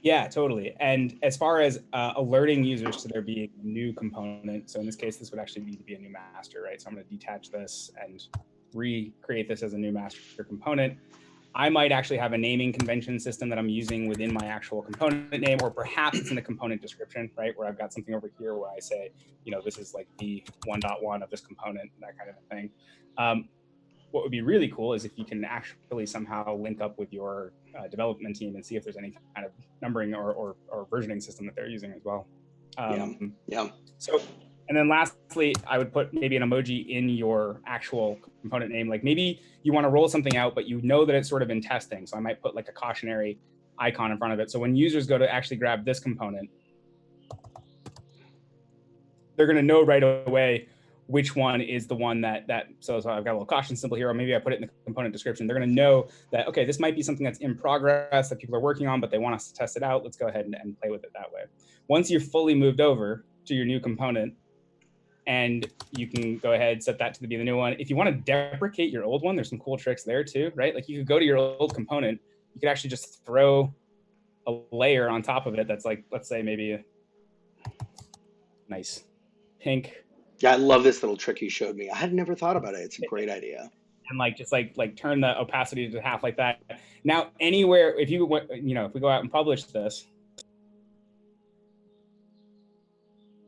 Yeah, totally. And as far as alerting users to there being a new component, so in this case, this would actually need to be a new master, right? So I'm going to detach this and recreate this as a new master component. I might actually have a naming convention system that I'm using within my actual component name, or perhaps it's in the component description, right? Where I've got something over here where I say, you know, this is like the 1.1 of this component, that kind of thing. What would be really cool is if you can actually somehow link up with your development team and see if there's any kind of numbering or versioning system that they're using as well. Yeah. Yeah. So, and then lastly, I would put maybe an emoji in your actual component name. Like maybe you want to roll something out, but you know that it's sort of in testing. So I might put like a cautionary icon in front of it. So when users go to actually grab this component, they're going to know right away which one is the one that so I've got a little caution symbol here, or maybe I put it in the component description. They're going to know that, okay, this might be something that's in progress that people are working on, but they want us to test it out. Let's go ahead and play with it that way. Once you're fully moved over to your new component, and you can go ahead, set that to be the new one. If you want to deprecate your old one, there's some cool tricks there too, right? Like you could go to your old component, you could actually just throw a layer on top of it that's like, let's say maybe a nice pink. Yeah, I love this little trick you showed me. I had never thought about it. It's a great idea. And like just like turn the opacity to half like that. Now anywhere, if you if we go out and publish this,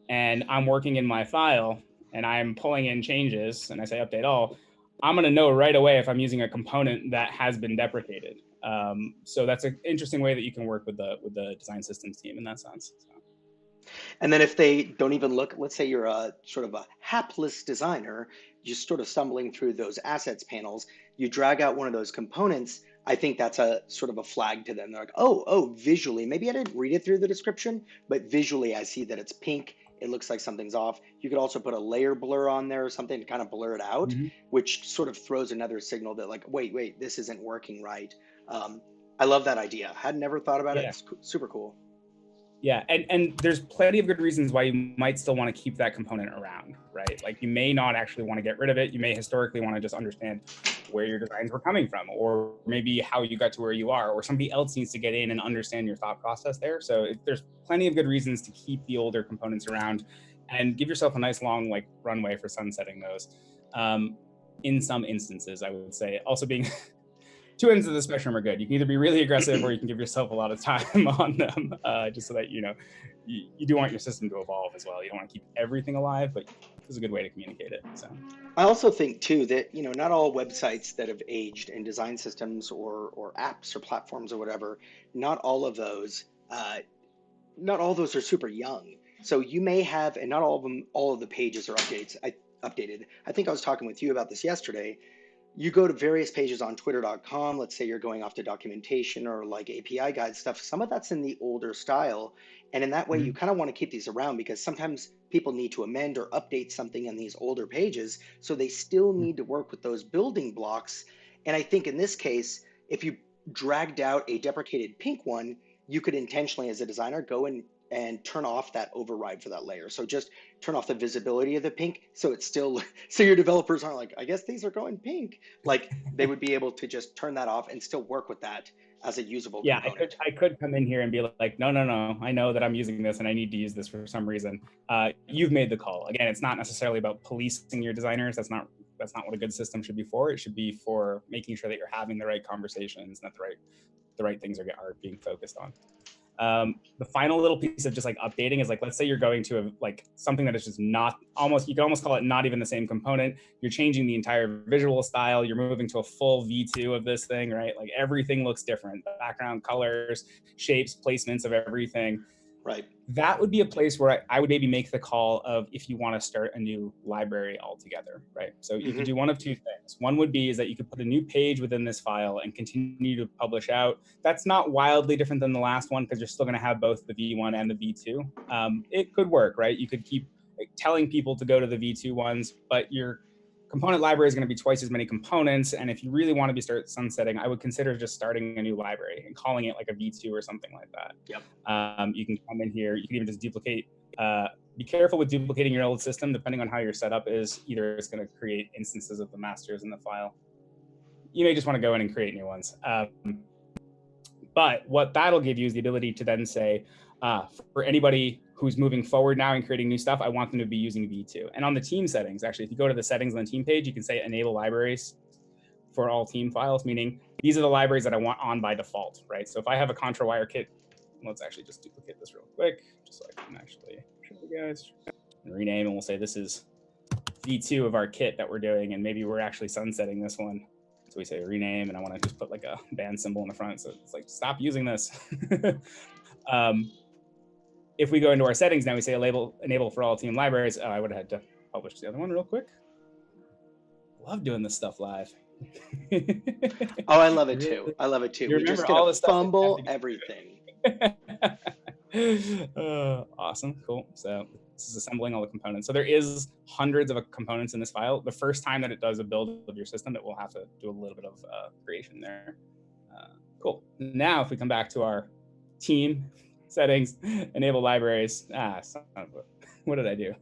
and I'm working in my file and I'm pulling in changes and I say update all, I'm going to know right away if I'm using a component that has been deprecated. So that's an interesting way that you can work with the design systems team in that sense. So. And then if they don't even look, let's say you're a sort of a hapless designer, just sort of stumbling through those assets panels, you drag out one of those components, I think that's a sort of a flag to them. They're like, oh, visually, maybe I didn't read it through the description, but visually I see that it's pink. It looks like something's off. You could also put a layer blur on there or something to kind of blur it out, which sort of throws another signal that like, wait, this isn't working right. I love that idea. Had never thought about it. It's super cool. Yeah, and there's plenty of good reasons why you might still want to keep that component around, right? Like you may not actually want to get rid of it. You may historically want to just understand where your designs were coming from, or maybe how you got to where you are, or somebody else needs to get in and understand your thought process there. So there's plenty of good reasons to keep the older components around and give yourself a nice long like runway for sunsetting those. In some instances, I would say also being two ends of the spectrum are good. You can either be really aggressive or you can give yourself a lot of time on them, just so that, you do want your system to evolve as well. You don't want to keep everything alive, but this is a good way to communicate it. So I also think too that, not all websites that have aged in design systems or apps or platforms or whatever, not all of those, are super young. So you may have, and not all of them, all of the pages are updated. I think I was talking with you about this yesterday. You go to various pages on twitter.com. Let's say you're going off to documentation or like API guide stuff. Some of that's in the older style. And in that way, you kind of want to keep these around because sometimes people need to amend or update something in these older pages. So they still need to work with those building blocks. And I think in this case, if you dragged out a deprecated pink one, you could intentionally, as a designer, go in and turn off that override for that layer. So just turn off the visibility of the pink so it's still, so your developers aren't like, I guess these are going pink. Like they would be able to just turn that off and still work with that as a usable component. I could come in here and be like, no, I know that I'm using this and I need to use this for some reason. You've made the call. Again, it's not necessarily about policing your designers. That's not what a good system should be for. It should be for making sure that you're having the right conversations and that the right things are being focused on. The final little piece of just like updating is like, let's say you're going to something that is just not you can almost call it not even the same component. You're changing the entire visual style. You're moving to a full V2 of this thing, right? Like everything looks different. The background colors, shapes, placements of everything. Right. That would be a place where I would maybe make the call of if you want to start a new library altogether, right? So you could do one of two things. One would be is that you could put a new page within this file and continue to publish out. That's not wildly different than the last one because you're still going to have both the V1 and the V2. It could work, right? You could keep telling people to go to the V2 ones, but you're component library is going to be twice as many components. And if you really want to be start sunsetting, I would consider just starting a new library and calling it like a V2 or something like that. Yep. You can come in here. You can even just duplicate. Be careful with duplicating your old system, depending on how your setup is. Either it's going to create instances of the masters in the file. You may just want to go in and create new ones. But what that'll give you is the ability to then say, for anybody who's moving forward now and creating new stuff, I want them to be using V2. And on the team settings, actually, if you go to the settings on the team page, you can say enable libraries for all team files, meaning these are the libraries that I want on by default, right? So if I have a contra wire kit, let's actually just duplicate this real quick, just so I can actually show you guys. And rename, and we'll say this is V2 of our kit that we're doing, and maybe we're actually sunsetting this one. So we say rename, and I want to just put like a band symbol in the front. So it's like, stop using this. If we go into our settings now, we say enable for all team libraries. Oh, I would have had to publish the other one real quick. Love doing this stuff live. Oh, I love it too. I love it too. You we just all gonna the stuff fumble everything. Awesome, cool. So this is assembling all the components. So there is hundreds of components in this file. The first time that it does a build of your system, it will have to do a little bit of creation there. Cool. Now, if we come back to our team settings, enable libraries. What did I do?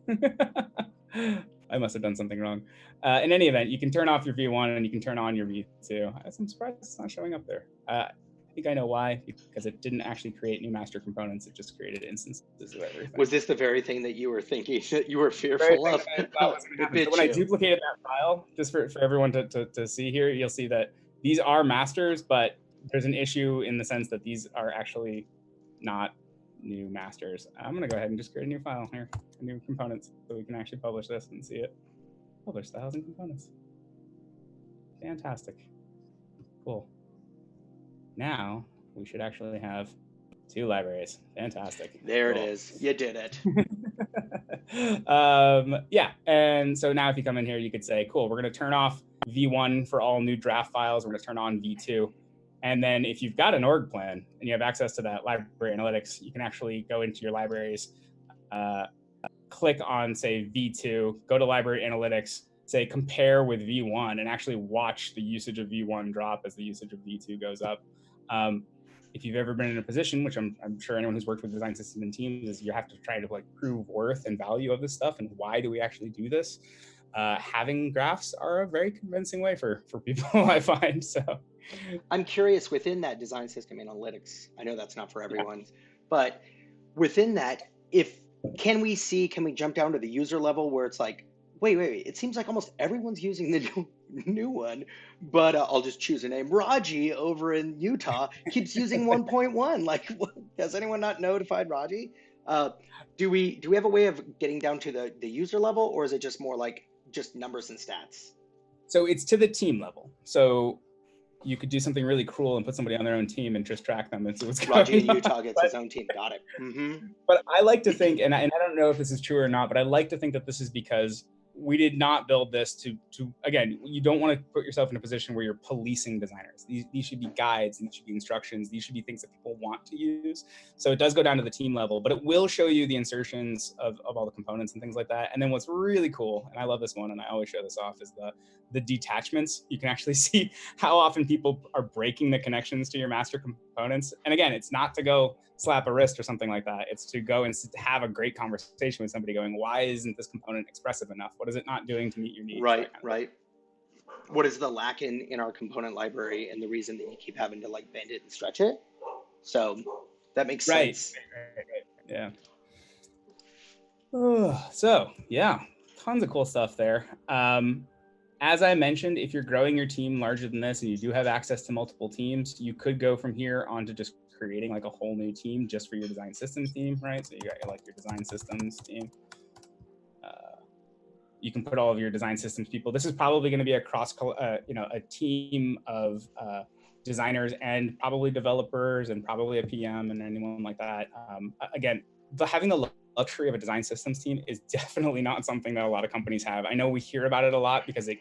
I must have done something wrong. In any event, you can turn off your V1 and you can turn on your V2. I'm surprised it's not showing up there. I think I know why, because it didn't actually create new master components. It just created instances of everything. Was this the very thing that you were thinking that you were fearful of? So when I duplicated that file, just for everyone to see here, you'll see that these are masters, but there's an issue in the sense that these are actually not new masters. I'm going to go ahead and just create a new file here, new components, so we can actually publish this and see it. Publish 1,000 components. Fantastic. Cool. Now we should actually have 2 libraries. Fantastic. There it is. You did it. Yeah. And so now if you come in here, you could say, cool, we're going to turn off V1 for all new draft files. We're going to turn on V2. And then if you've got an org plan and you have access to that library analytics, you can actually go into your libraries, click on, say, V2, go to library analytics, say compare with V1, and actually watch the usage of V1 drop as the usage of V2 goes up. If you've ever been in a position, which I'm sure anyone who's worked with design systems and teams, is you have to try to like prove worth and value of this stuff and why do we actually do this. Having graphs are a very convincing way for people, I find. So I'm curious, within that design system analytics, I know that's not for everyone, but within that, can we jump down to the user level where it's like, wait, it seems like almost everyone's using the new one, but I'll just choose a name. Rogie over in Utah keeps using 1.1. Like, has anyone not notified Rogie? Do we have a way of getting down to the user level, or is it just more like just numbers and stats? So it's to the team level. So you could do something really cruel and put somebody on their own team and just track them and see what's going on. Rogie in Utah gets his own team. Got it. Mm-hmm. But I like to think, and I don't know if this is true or not, but I like to think that this is because we did not build this to again, you don't want to put yourself in a position where you're policing designers. These should be guides, these should be instructions, these should be things that people want to use. So it does go down to the team level, but it will show you the insertions of all the components and things like that. And then what's really cool, and I love this one, and I always show this off, is the detachments. You can actually see how often people are breaking the connections to your master components. And again, it's not to go slap a wrist or something like that. It's to go and have a great conversation with somebody going, why isn't this component expressive enough? What is it not doing to meet your needs? Right. What is the lack in our component library and the reason that you keep having to like bend it and stretch it? So that makes sense. Right. Yeah. So yeah, tons of cool stuff there. As I mentioned, if you're growing your team larger than this and you do have access to multiple teams, you could go from here on to just creating like a whole new team just for your design systems team, right? So you got like your design systems team. You can put all of your design systems people. This is probably going to be a a team of designers and probably developers and probably a PM and anyone like that. Again, having the luxury of a design systems team is definitely not something that a lot of companies have. I know we hear about it a lot because the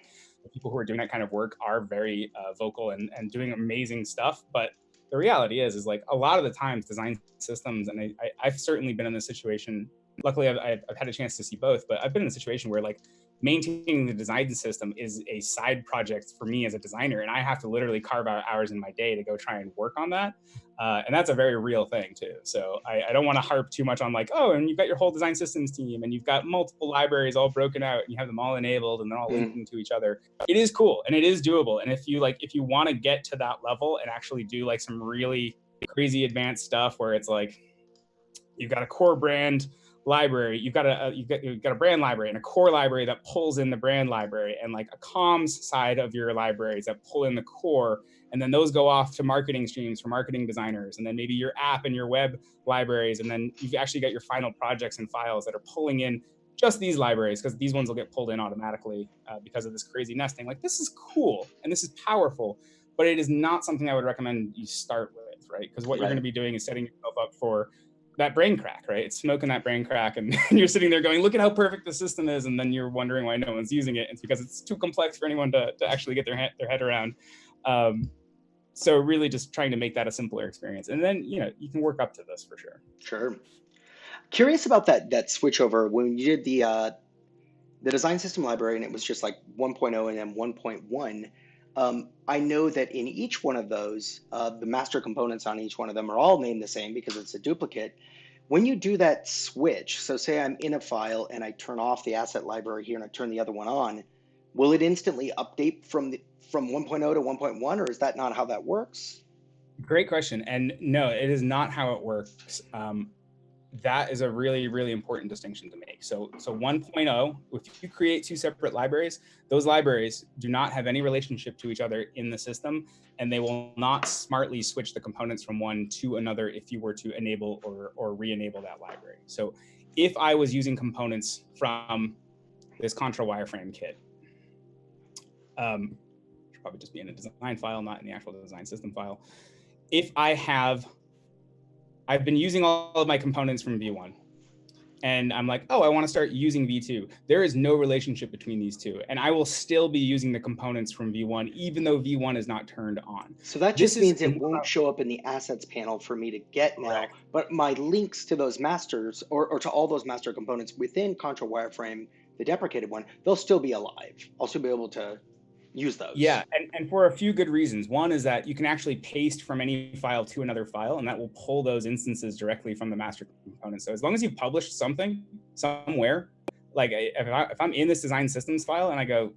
people who are doing that kind of work are very vocal and doing amazing stuff. But the reality is like a lot of the times design systems, and I've certainly been in this situation. Luckily, I've had a chance to see both, but I've been in a situation where like maintaining the design system is a side project for me as a designer, and I have to literally carve out hours in my day to go try and work on that. And that's a very real thing too. So I don't want to harp too much on like, oh, and you've got your whole design systems team and you've got multiple libraries all broken out and you have them all enabled and they're all linking to each other. It is cool and it is doable. And if you want to get to that level and actually do like some really crazy advanced stuff where it's like, you've got a core brand library, you've got a brand library and a core library that pulls in the brand library, and like a comms side of your libraries that pull in the core, and then those go off to marketing streams for marketing designers, and then maybe your app and your web libraries, and then you've actually got your final projects and files that are pulling in just these libraries, because these ones will get pulled in automatically because of this crazy nesting. Like, this is cool and this is powerful, but it is not something I would recommend you start with, right? Because what you're going to be doing is setting yourself up for that brain crack, right? It's smoking that brain crack, and you're sitting there going, look at how perfect the system is, and then you're wondering why no one's using it. It's because it's too complex for anyone to actually get their head around. So really just trying to make that a simpler experience. And then, you can work up to this for sure. Sure. Curious about that switch over when you did the design system library and it was just like 1.0 and then 1.1. I know that in each one of those, the master components on each one of them are all named the same because it's a duplicate. When you do that switch, so say I'm in a file and I turn off the asset library here and I turn the other one on, will it instantly update from 1.0 to 1.1, or is that not how that works? Great question. And no, it is not how it works. That is a really, really important distinction to make. So 1.0, if you create two separate libraries, those libraries do not have any relationship to each other in the system, and they will not smartly switch the components from one to another if you were to enable or re-enable that library. So if I was using components from this Contra wireframe kit, should probably just be in a design file, not in the actual design system file. If I've been using all of my components from V1, and I'm like, oh, I want to start using V2. There is no relationship between these two, and I will still be using the components from V1, even though V1 is not turned on. So that just means it won't show up in the assets panel for me to get now, but my links to those masters or to all those master components within Contra wireframe, the deprecated one, they'll still be alive. I'll still be able to use those. Yeah, and for a few good reasons. One is that you can actually paste from any file to another file, and that will pull those instances directly from the master component. So as long as you've published something somewhere, like if I'm in this design systems file and I go,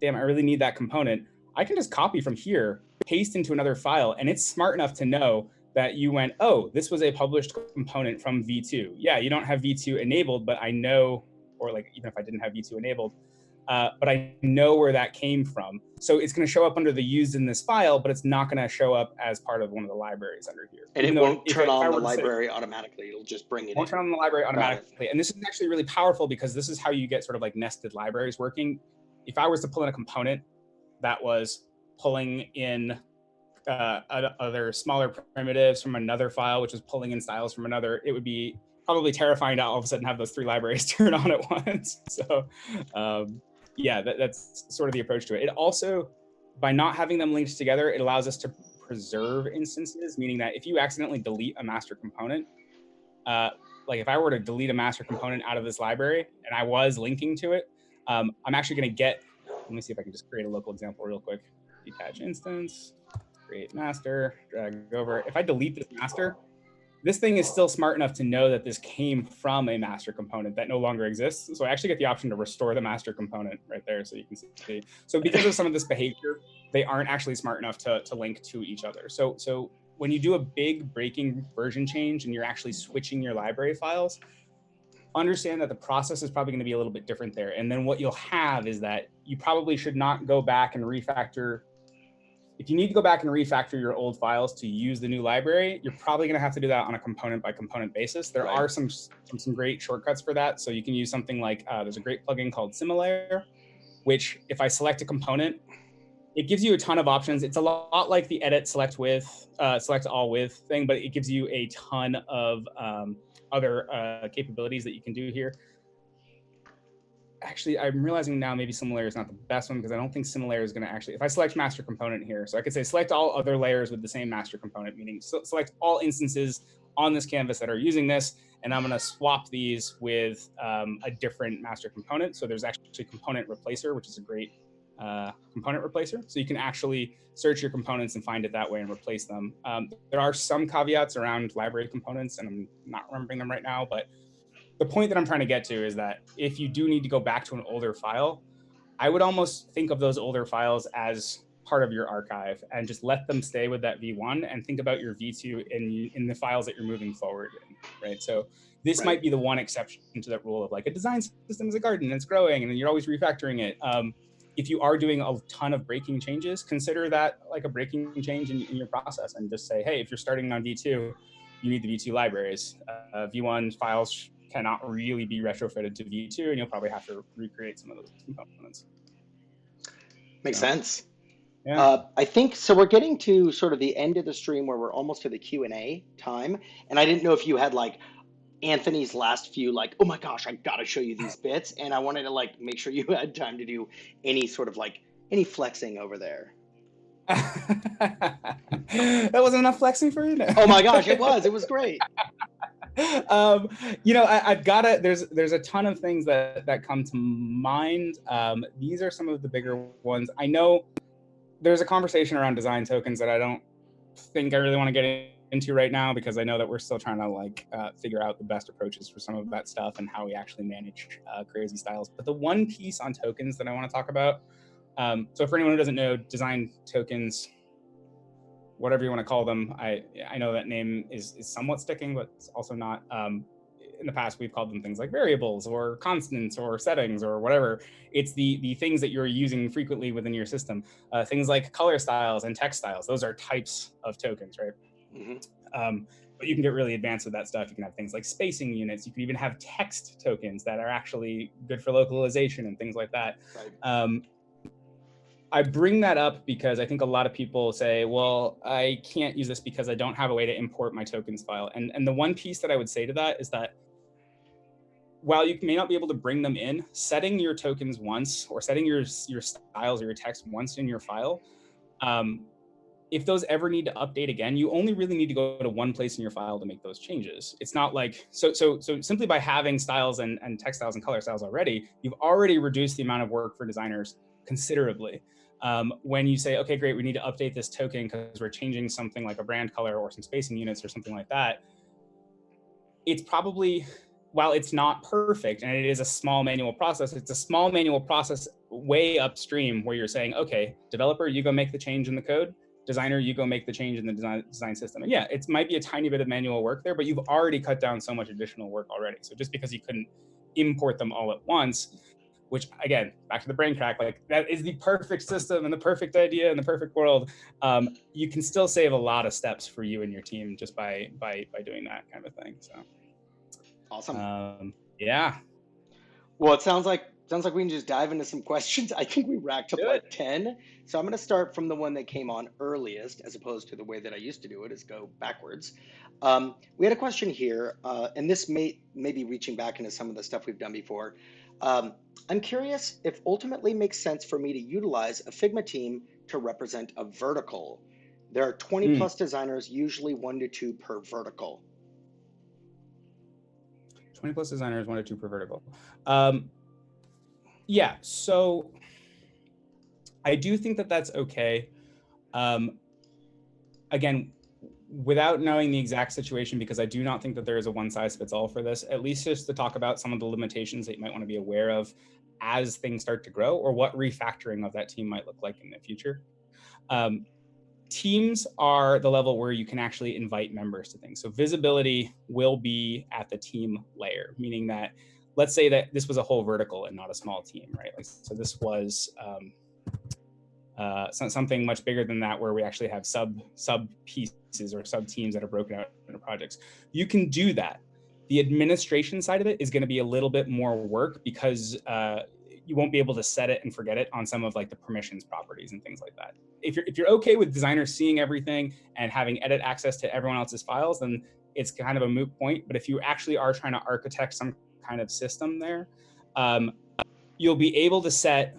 damn, I really need that component, I can just copy from here, paste into another file, and it's smart enough to know that you went, oh, this was a published component from V2. Yeah, you don't have V2 enabled, but I know, or like even if I didn't have V2 enabled, but I know where that came from. So it's going to show up under the used in this file, but it's not going to show up as part of one of the libraries under here. And it won't turn on the library automatically. It'll just bring it in. Won't turn on the library automatically. And this is actually really powerful because this is how you get sort of like nested libraries working. If I was to pull in a component that was pulling in other smaller primitives from another file, which is pulling in styles from another, it would be probably terrifying to all of a sudden have those three libraries turn on at once. So yeah, that's sort of the approach to it. It also, by not having them linked together, it allows us to preserve instances, meaning that if you accidentally delete a master component, like if I were to delete a master component out of this library and I was linking to it, I'm actually going to get, let me see if I can just create a local example real quick. Detach instance, create master, drag over. If I delete this master, this thing is still smart enough to know that this came from a master component that no longer exists. So I actually get the option to restore the master component right there, so you can see. So because of some of this behavior, they aren't actually smart enough to link to each other. So when you do a big breaking version change and you're actually switching your library files, understand that the process is probably going to be a little bit different there. And then what you'll have is that you probably should not go back and refactor. If you need to go back and refactor your old files to use the new library, you're probably going to have to do that on a component by component basis. There are some great shortcuts for that. So you can use something like, there's a great plugin called Simulator, which if I select a component, it gives you a ton of options. It's a lot like the edit select all with thing, but it gives you a ton of other capabilities that you can do here. Actually, I'm realizing now maybe Simulator is not the best one because I don't think Simulator is going to actually, if I select master component here, so I could say select all other layers with the same master component, meaning select all instances on this canvas that are using this, and I'm going to swap these with a different master component. So there's actually a component replacer, which is a great component replacer. So you can actually search your components and find it that way and replace them. There are some caveats around library components, and I'm not remembering them right now, but the point that I'm trying to get to is that if you do need to go back to an older file, I would almost think of those older files as part of your archive and just let them stay with that V1 and think about your V2 in the files that you're moving forward in, right? So this might be the one exception to that rule of like a design system is a garden and it's growing and then you're always refactoring it. If you are doing a ton of breaking changes, consider that like a breaking change in your process and just say, hey, if you're starting on V2, you need the V2 libraries. V1 files cannot really be retrofitted to V2, and you'll probably have to recreate some of those components. Makes sense. Yeah. I think so. We're getting to sort of the end of the stream where we're almost to the Q&A time, and I didn't know if you had like Anthony's last few like, oh my gosh, I gotta show you these bits, and I wanted to like make sure you had time to do any sort of like any flexing over there. That wasn't enough flexing for you? No. Oh my gosh, it was great. I've got to, there's a ton of things that come to mind. These are some of the bigger ones. I know there's a conversation around design tokens that I don't think I really want to get into right now, because I know that we're still trying to like figure out the best approaches for some of that stuff and how we actually manage crazy styles. But the one piece on tokens that I want to talk about, so for anyone who doesn't know, design tokens, whatever you want to call them, I know that name is somewhat sticking, but it's also not. In the past, we've called them things like variables or constants or settings or whatever. It's the things that you're using frequently within your system. Things like color styles and text styles, those are types of tokens, right? Mm-hmm. But you can get really advanced with that stuff. You can have things like spacing units. You can even have text tokens that are actually good for localization and things like that. Right. I bring that up because I think a lot of people say, well, I can't use this because I don't have a way to import my tokens file. And the one piece that I would say to that is that while you may not be able to bring them in, setting your tokens once or setting your styles or your text once in your file, if those ever need to update again, you only really need to go to one place in your file to make those changes. It's not like, so simply by having styles and text styles and color styles already, you've already reduced the amount of work for designers considerably. When you say, okay, great, we need to update this token because we're changing something like a brand color or some spacing units or something like that, it's probably, while it's not perfect and it is a small manual process, it's a small manual process way upstream where you're saying, okay, developer, you go make the change in the code. Designer, you go make the change in the design system. And yeah, it might be a tiny bit of manual work there, but you've already cut down so much additional work already. So just because you couldn't import them all at once, which again, back to the brain crack, like that is the perfect system and the perfect idea and the perfect world, you can still save a lot of steps for you and your team just by doing that kind of thing. So awesome. Yeah. Well, it sounds like we can just dive into some questions. I think we racked up like 10. So I'm going to start from the one that came on earliest, as opposed to the way that I used to do it, is go backwards. We had a question here, and this may be reaching back into some of the stuff we've done before. I'm curious if ultimately makes sense for me to utilize a Figma team to represent a vertical. There are 20 plus designers, usually 1 to 2 per vertical. 20 plus designers, 1 to 2 per vertical. Yeah, so I do think that that's okay. Again, without knowing the exact situation, because I do not think that there is a one size fits all for this, at least just to talk about some of the limitations that you might want to be aware of as things start to grow, or what refactoring of that team might look like in the future. Teams are the level where you can actually invite members to things. So visibility will be at the team layer, meaning that, let's say that this was a whole vertical and not a small team, right? Like, so this was something much bigger than that, where we actually have sub pieces or sub teams that are broken out into projects. You can do that. The administration side of it is going to be a little bit more work, because you won't be able to set it and forget it on some of like the permissions properties and things like that. If you're okay with designers seeing everything and having edit access to everyone else's files, then it's kind of a moot point. But if you actually are trying to architect some kind of system there, you'll be able to set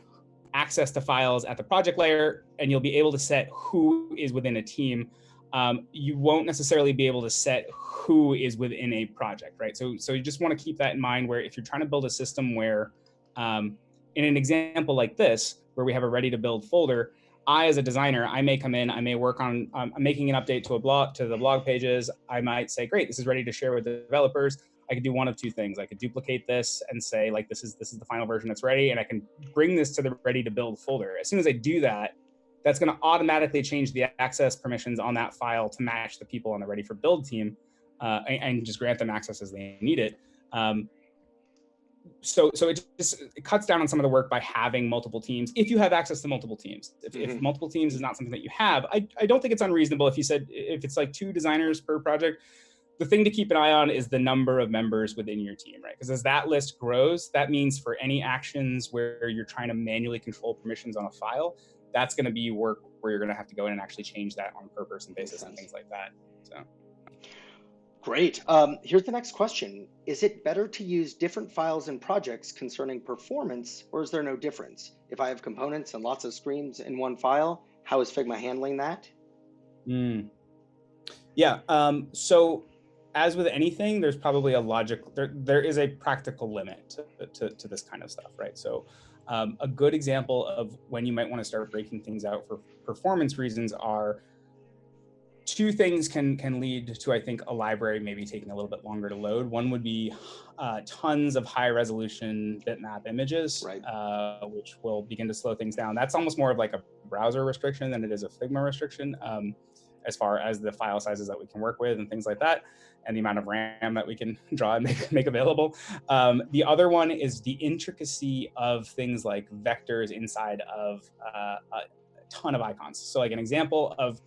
access to files at the project layer, and you'll be able to set who is within a team you won't necessarily be able to set who is within a project, right? So you just want to keep that in mind, where if you're trying to build a system where, in an example like this, where we have a ready to build folder, I, as a designer, I may come in, I may work on making an update to the blog pages. I might say, great, this is ready to share with the developers. I could do one of two things. I could duplicate this and say, like, this is the final version that's ready, and I can bring this to the ready to build folder. As soon as I do that, that's going to automatically change the access permissions on that file to match the people on the ready for build team, and just grant them access as they need it. So it cuts down on some of the work by having multiple teams. If you have access to multiple teams, if multiple teams is not something that you have, I don't think it's unreasonable if it's like 2 designers per project. The thing to keep an eye on is the number of members within your team, right? Because as that list grows, that means for any actions where you're trying to manually control permissions on a file, that's going to be work where you're going to have to go in and actually change that on a per person basis and things like that. So. Great. Here's the next question. Is it better to use different files and projects concerning performance, or is there no difference? If I have components and lots of screens in one file, how is Figma handling that? Yeah. So as with anything, there's probably there is a practical limit to this kind of stuff, right? So a good example of when you might want to start breaking things out for performance reasons are 2 things can lead to, I think, a library maybe taking a little bit longer to load. One would be tons of high resolution bitmap images, right, which will begin to slow things down. That's almost more of like a browser restriction than it is a Figma restriction, as far as the file sizes that we can work with and things like that, and the amount of RAM that we can draw and make available. The other one is the intricacy of things like vectors inside of a ton of icons. So like an example of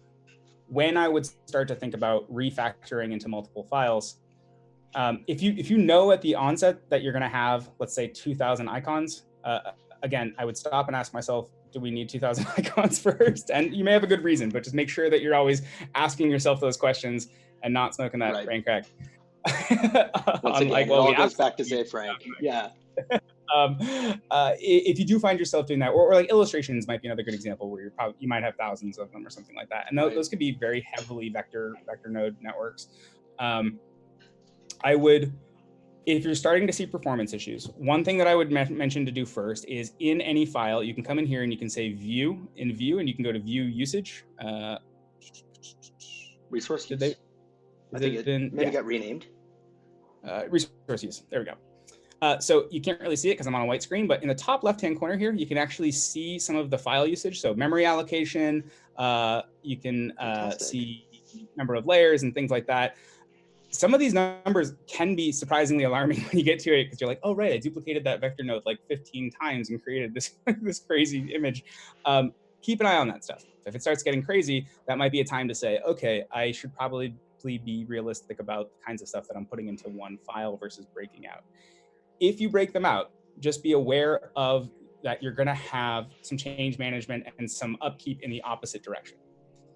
when I would start to think about refactoring into multiple files, if you know at the onset that you're going to have, let's say, 2,000 icons, again, I would stop and ask myself, do we need 2,000 icons first? And you may have a good reason, but just make sure that you're always asking yourself those questions and not smoking that brain crack. Once again, it all goes back to say, Frank. Yeah. If you do find yourself doing that, or like illustrations might be another good example where you might have thousands of them or something like that, and those could be very heavily vector node networks. I would, if you're starting to see performance issues, one thing that I would mention to do first is in any file, you can come in here and you can say view, and you can go to view usage. Resource use? I think it maybe got renamed. Resource use, there we go. So you can't really see it because I'm on a white screen, but in the top left-hand corner here, you can actually see some of the file usage. So memory allocation, you can see number of layers and things like that. Some of these numbers can be surprisingly alarming when you get to it, because you're like, oh, right, I duplicated that vector node like 15 times and created this, this crazy image. Keep an eye on that stuff. If it starts getting crazy, that might be a time to say, okay, I should probably be realistic about the kinds of stuff that I'm putting into one file versus breaking out. If you break them out, just be aware of that you're going to have some change management and some upkeep in the opposite direction.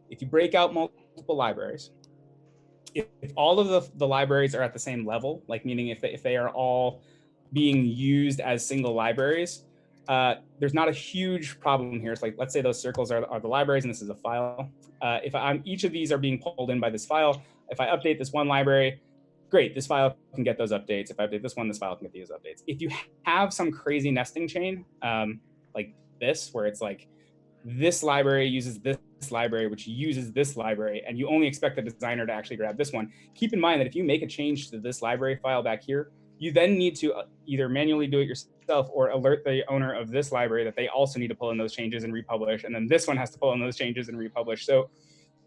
If you break out multiple libraries, if all of the libraries are at the same level, like meaning if they are all being used as single libraries, there's not a huge problem here. It's like, let's say those circles are the libraries and this is a file. If each of these are being pulled in by this file, if I update this one library, great, this file can get those updates. If I update this one, this file can get these updates. If you have some crazy nesting chain, like this, where it's like this library uses this library, which uses this library, and you only expect the designer to actually grab this one, keep in mind that if you make a change to this library file back here, you then need to either manually do it yourself or alert the owner of this library that they also need to pull in those changes and republish, and then this one has to pull in those changes and republish. So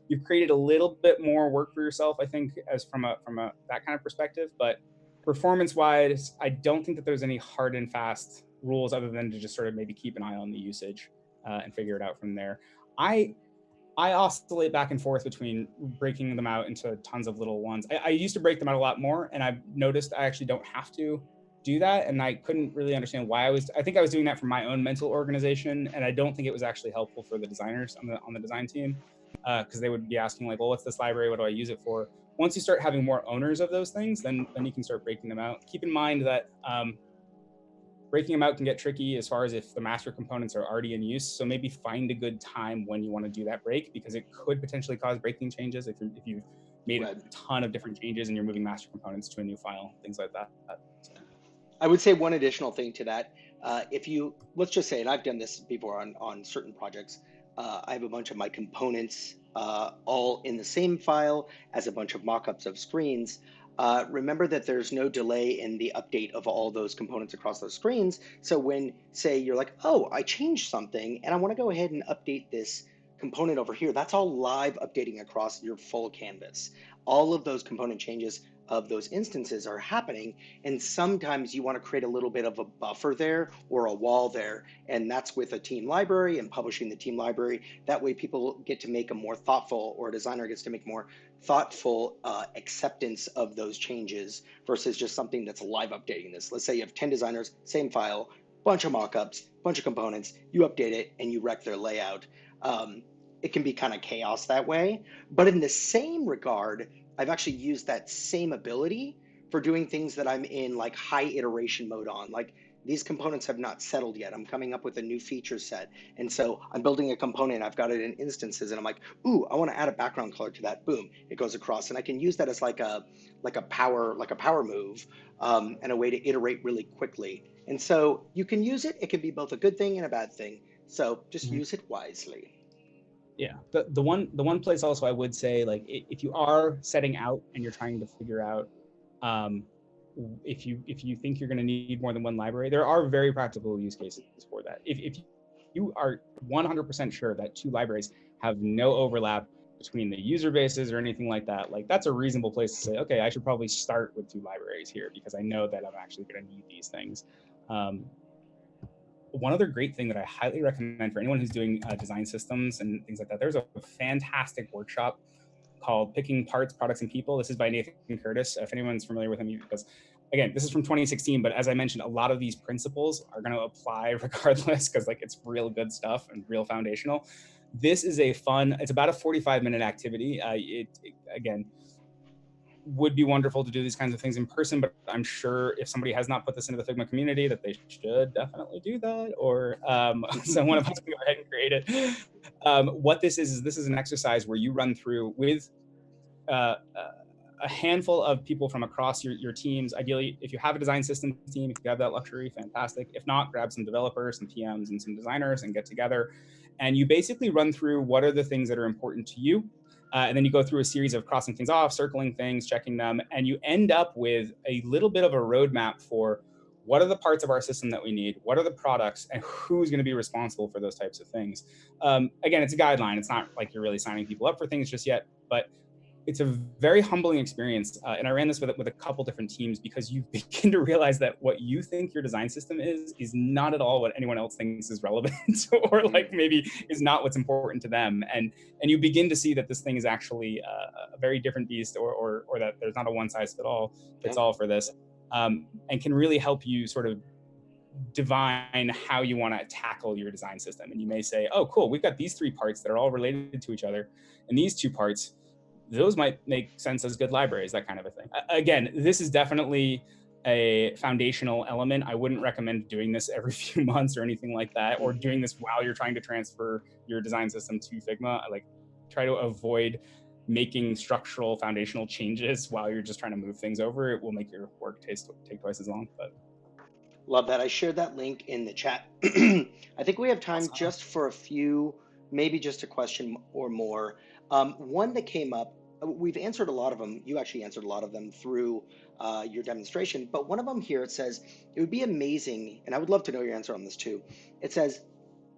you've created a little bit more work for yourself, I think, as from a that kind of perspective. But performance-wise, I don't think that there's any hard and fast rules other than to just sort of maybe keep an eye on the usage and figure it out from there. I oscillate back and forth between breaking them out into tons of little ones. I used to break them out a lot more, and I've noticed I actually don't have to do that, and I couldn't really understand why I think I was doing that for my own mental organization, and I don't think it was actually helpful for the designers on the design team, because they would be asking like, well, what's this library? What do I use it for? Once you start having more owners of those things, then you can start breaking them out. Keep in mind that breaking them out can get tricky as far as if the master components are already in use. So maybe find a good time when you want to do that break, because it could potentially cause breaking changes if you've made a Right. ton of different changes and you're moving master components to a new file, things like that. So. I would say one additional thing to that, if you, let's just say, and I've done this before on certain projects, I have a bunch of my components all in the same file as a bunch of mockups of screens. Remember that there's no delay in the update of all those components across those screens. So when, say, you're like, oh, I changed something and I want to go ahead and update this component over here, that's all live updating across your full canvas. All of those component changes of those instances are happening, and sometimes you want to create a little bit of a buffer there or a wall there, and that's with a team library and publishing the team library. That way people get to make a more thoughtful, or a designer gets to make more thoughtful acceptance of those changes versus just something that's live updating this. Let's say you have 10 designers, same file, bunch of mockups, bunch of components, you update it and you wreck their layout. It can be kind of chaos that way. But in the same regard, I've actually used that same ability for doing things that I'm in like high iteration mode on. Like, these components have not settled yet. I'm coming up with a new feature set. And so I'm building a component, I've got it in instances, and I'm like, ooh, I want to add a background color to that. Boom, it goes across. And I can use that as like a power move, and a way to iterate really quickly. And so you can use it. It can be both a good thing and a bad thing. So just use it wisely. Yeah, the one place also I would say, like, if you are setting out and you're trying to figure out um, if you think you're going to need more than one library, there are very practical use cases for that. If you are 100% sure that two libraries have no overlap between the user bases or anything like that, like, that's a reasonable place to say, okay, I should probably start with two libraries here because I know that I'm actually going to need these things. One other great thing that I highly recommend for anyone who's doing design systems and things like that, there's a fantastic workshop called Picking Parts, Products, and People. This is by Nathan Curtis, if anyone's familiar with him, because again, this is from 2016, but as I mentioned, a lot of these principles are going to apply regardless, because like, it's real good stuff and real foundational. This is a fun, it's about a 45-minute activity. It again, would be wonderful to do these kinds of things in person, but I'm sure if somebody has not put this into the Figma community, that they should definitely do that, or so one of us can go ahead and create it. What this is an exercise where you run through with a handful of people from across your teams. Ideally, if you have a design system team, if you have that luxury, fantastic. If not, grab some developers, some PMs, and some designers and get together. And you basically run through what are the things that are important to you. And then you go through a series of crossing things off, circling things, checking them, and you end up with a little bit of a roadmap for what are the parts of our system that we need, what are the products, and who's going to be responsible for those types of things. Again, it's a guideline. It's not like you're really signing people up for things just yet, but it's a very humbling experience. And I ran this with a couple different teams, because you begin to realize that what you think your design system is not at all what anyone else thinks is relevant or like maybe is not what's important to them. And you begin to see that this thing is actually a very different beast, or that there's not a one size fits all for this, and can really help you sort of divine how you want to tackle your design system. And you may say, oh, cool, we've got these three parts that are all related to each other, and these two parts, those might make sense as good libraries, that kind of a thing. Again, this is definitely a foundational element. I wouldn't recommend doing this every few months or anything like that, or doing this while you're trying to transfer your design system to Figma. Like, try to avoid making structural foundational changes while you're just trying to move things over. It will make your work take twice as long. But Love that. I shared that link in the chat. I think we have time awesome. just for a few, maybe just a question or more. One that came up, we've answered a lot of them. You actually answered a lot of them through your demonstration, but one of them here, it says, it would be amazing, and I would love to know your answer on this too. It says,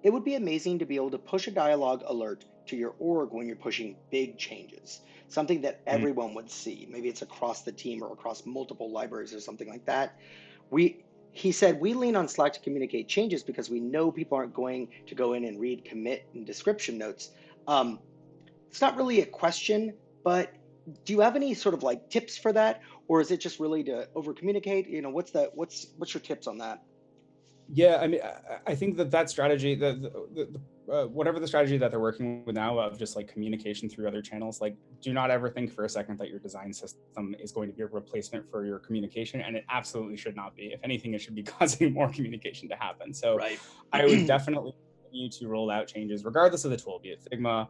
it would be amazing to be able to push a dialogue alert to your org when you're pushing big changes, something that everyone would see. Maybe it's across the team or across multiple libraries or something like that. We He said, we lean on Slack to communicate changes because we know people aren't going to go in and read commit and description notes. Um, it's not really a question, but do you have any sort of like tips for that, or is it just really to over communicate? What's your tips on that? Yeah, I mean, I think that strategy, whatever the strategy that they're working with now of just like communication through other channels, like do not ever think for a second that your design system is going to be a replacement for your communication, and it absolutely should not be. If anything, it should be causing more communication to happen. So Right. I would definitely continue to roll out changes regardless of the tool, be it Figma,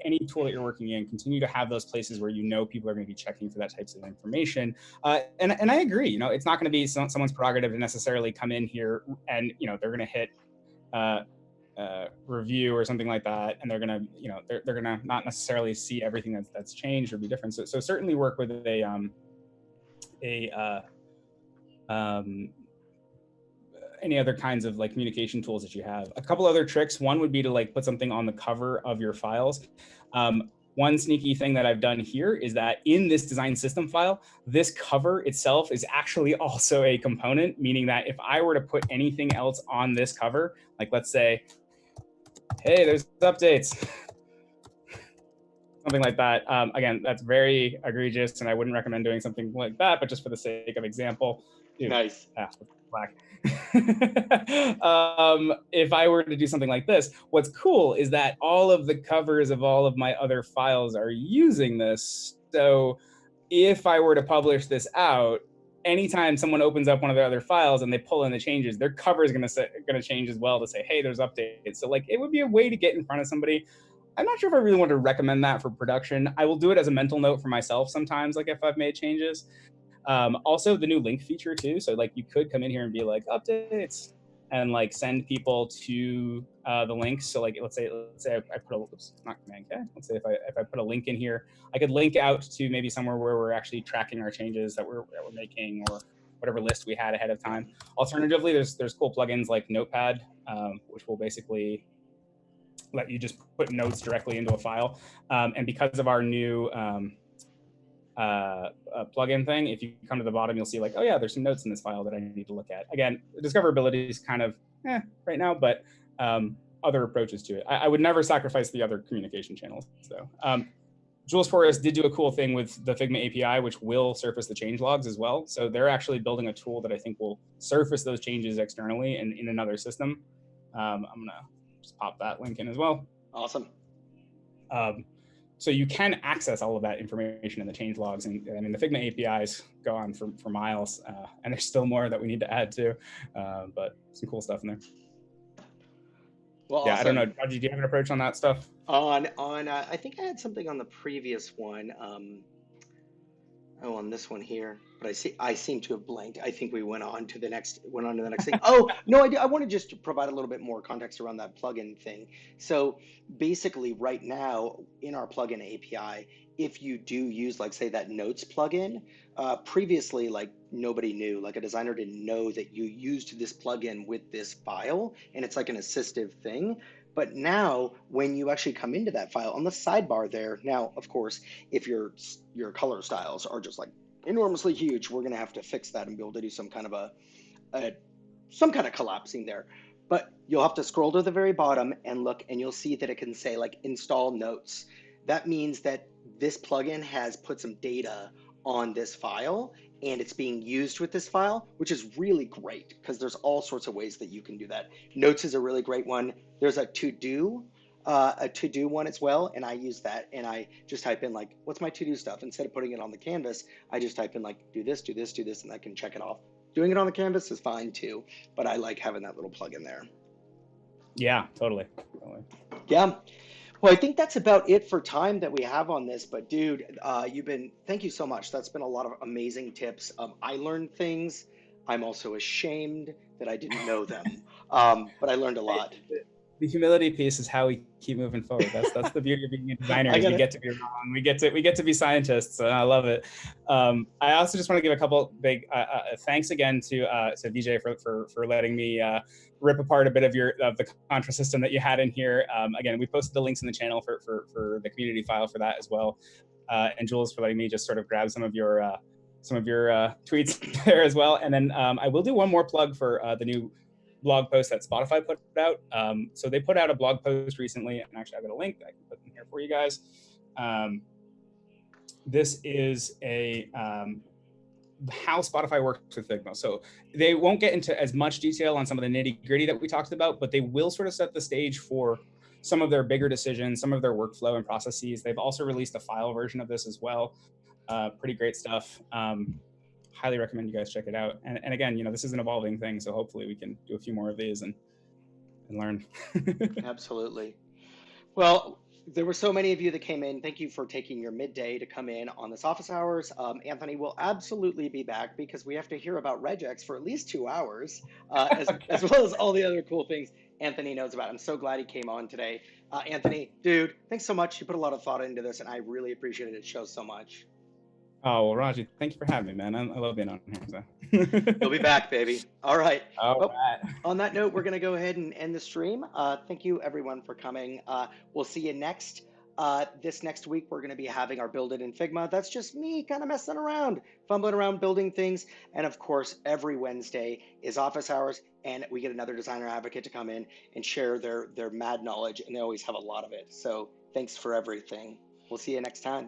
any tool that you're working in. Continue to have those places where people are going to be checking for that types of information. And I agree. It's not going to be someone's prerogative to necessarily come in here and they're going to hit uh, review or something like that, and they're gonna they're gonna not necessarily see everything that's changed or be different. So certainly work with a any other kinds of like communication tools that you have. A couple other tricks. One would be to like put something on the cover of your files. One sneaky thing that I've done here is that in this design system file, this cover itself is actually also a component, meaning that if I were to put anything else on this cover, like let's say, hey, there's updates, something like that. Again, that's very egregious, and I wouldn't recommend doing something like that, but just for the sake of example, Nice. Black. If I were to do something like this, what's cool is that all of the covers of all of my other files are using this. So if I were to publish this out, anytime someone opens up one of their other files and they pull in the changes, their cover is going to change as well to say, hey, there's updates. So like it would be a way to get in front of somebody. I'm not sure if I really want to recommend that for production. I will do it as a mental note for myself sometimes, like if I've made changes. Also, the new link feature too. So like you could come in here and be like updates, and like send people to the links. So like let's say I put a not command K. Let's say if I put a link in here, I could link out to maybe somewhere where we're actually tracking our changes that we're making, or whatever list we had ahead of time. Alternatively, there's cool plugins like Notepad, which will basically let you just put notes directly into a file. And because of our new plugin thing, if you come to the bottom, you'll see like, oh yeah, there's some notes in this file that I need to look at. Again, discoverability is kind of right now, but other approaches to it. I would never sacrifice the other communication channels though. Jules Forest did do a cool thing with the Figma API, which will surface the change logs as well. So they're actually building a tool that I think will surface those changes externally and in another system. I'm gonna just pop that link in as well. Awesome. So you can access all of that information in the change logs, and I mean the Figma APIs go on for miles, and there's still more that we need to add to, but some cool stuff in there. Well, yeah, awesome. I don't know. Raji, do you have an approach on that stuff? I think I had something on the previous one. On this one here, but I seem to have blanked. I think we went on to the next thing. Oh no, I want to just provide a little bit more context around that plugin thing. So basically, right now in our plugin API, if you do use like say that notes plugin, previously like nobody knew, like a designer didn't know that you used this plugin with this file, and it's like an assistive thing. But now, when you actually come into that file on the sidebar there, now, of course, if your color styles are just like enormously huge, we're going to have to fix that and be able to do some kind of some kind of collapsing there. But you'll have to scroll to the very bottom and look, and you'll see that it can say like install notes. That means that this plugin has put some data on this file, and it's being used with this file, which is really great because there's all sorts of ways that you can do that. Notes is a really great one. There's a to-do one as well, and I use that, and I just type in like, what's my to-do stuff? Instead of putting it on the canvas, I just type in like, do this, do this, do this, and I can check it off. Doing it on the canvas is fine too, but I like having that little plug in there. Yeah, totally. Yeah. Well, I think that's about it for time that we have on this. But dude, thank you so much. That's been a lot of amazing tips. I learned things. I'm also ashamed that I didn't know them, but I learned a lot. The humility piece is how we keep moving forward. That's the beauty of being a designer. Is we get to be wrong. We get to be scientists, and I love it. I also just want to give a couple big thanks again to VJ for letting me rip apart a bit of the contra system that you had in here. Again, we posted the links in the channel for the community file for that as well. And Jules for letting me just sort of grab some of your tweets there as well. And then I will do one more plug for the new blog post that Spotify put out. So they put out a blog post recently, and actually I've got a link that I can put in here for you guys. This is a how Spotify works with Figma. So they won't get into as much detail on some of the nitty gritty that we talked about, but they will sort of set the stage for some of their bigger decisions, some of their workflow and processes. They've also released a file version of this as well. Pretty great stuff. Highly recommend you guys check it out. And again, this is an evolving thing, so hopefully we can do a few more of these and learn. Absolutely. Well, there were so many of you that came in. Thank you for taking your midday to come in on this office hours. Anthony will absolutely be back because we have to hear about regex for at least 2 hours, as Okay. well as all the other cool things Anthony knows about. I'm so glad he came on today. Anthony, dude, thanks so much. You put a lot of thought into this, and I really appreciate it. It shows so much. Oh, well, Raji, thank you for having me, man. I love being on here. You'll be So. back, baby. All right. All Well, right. on that note, we're going to go ahead and end the stream. Thank you, everyone, for coming. We'll see you next. This next week, we're going to be having our Build It in Figma. That's just me kind of messing around, fumbling around, building things. And of course, every Wednesday is office hours, and we get another designer advocate to come in and share their mad knowledge, and they always have a lot of it. So thanks for everything. We'll see you next time.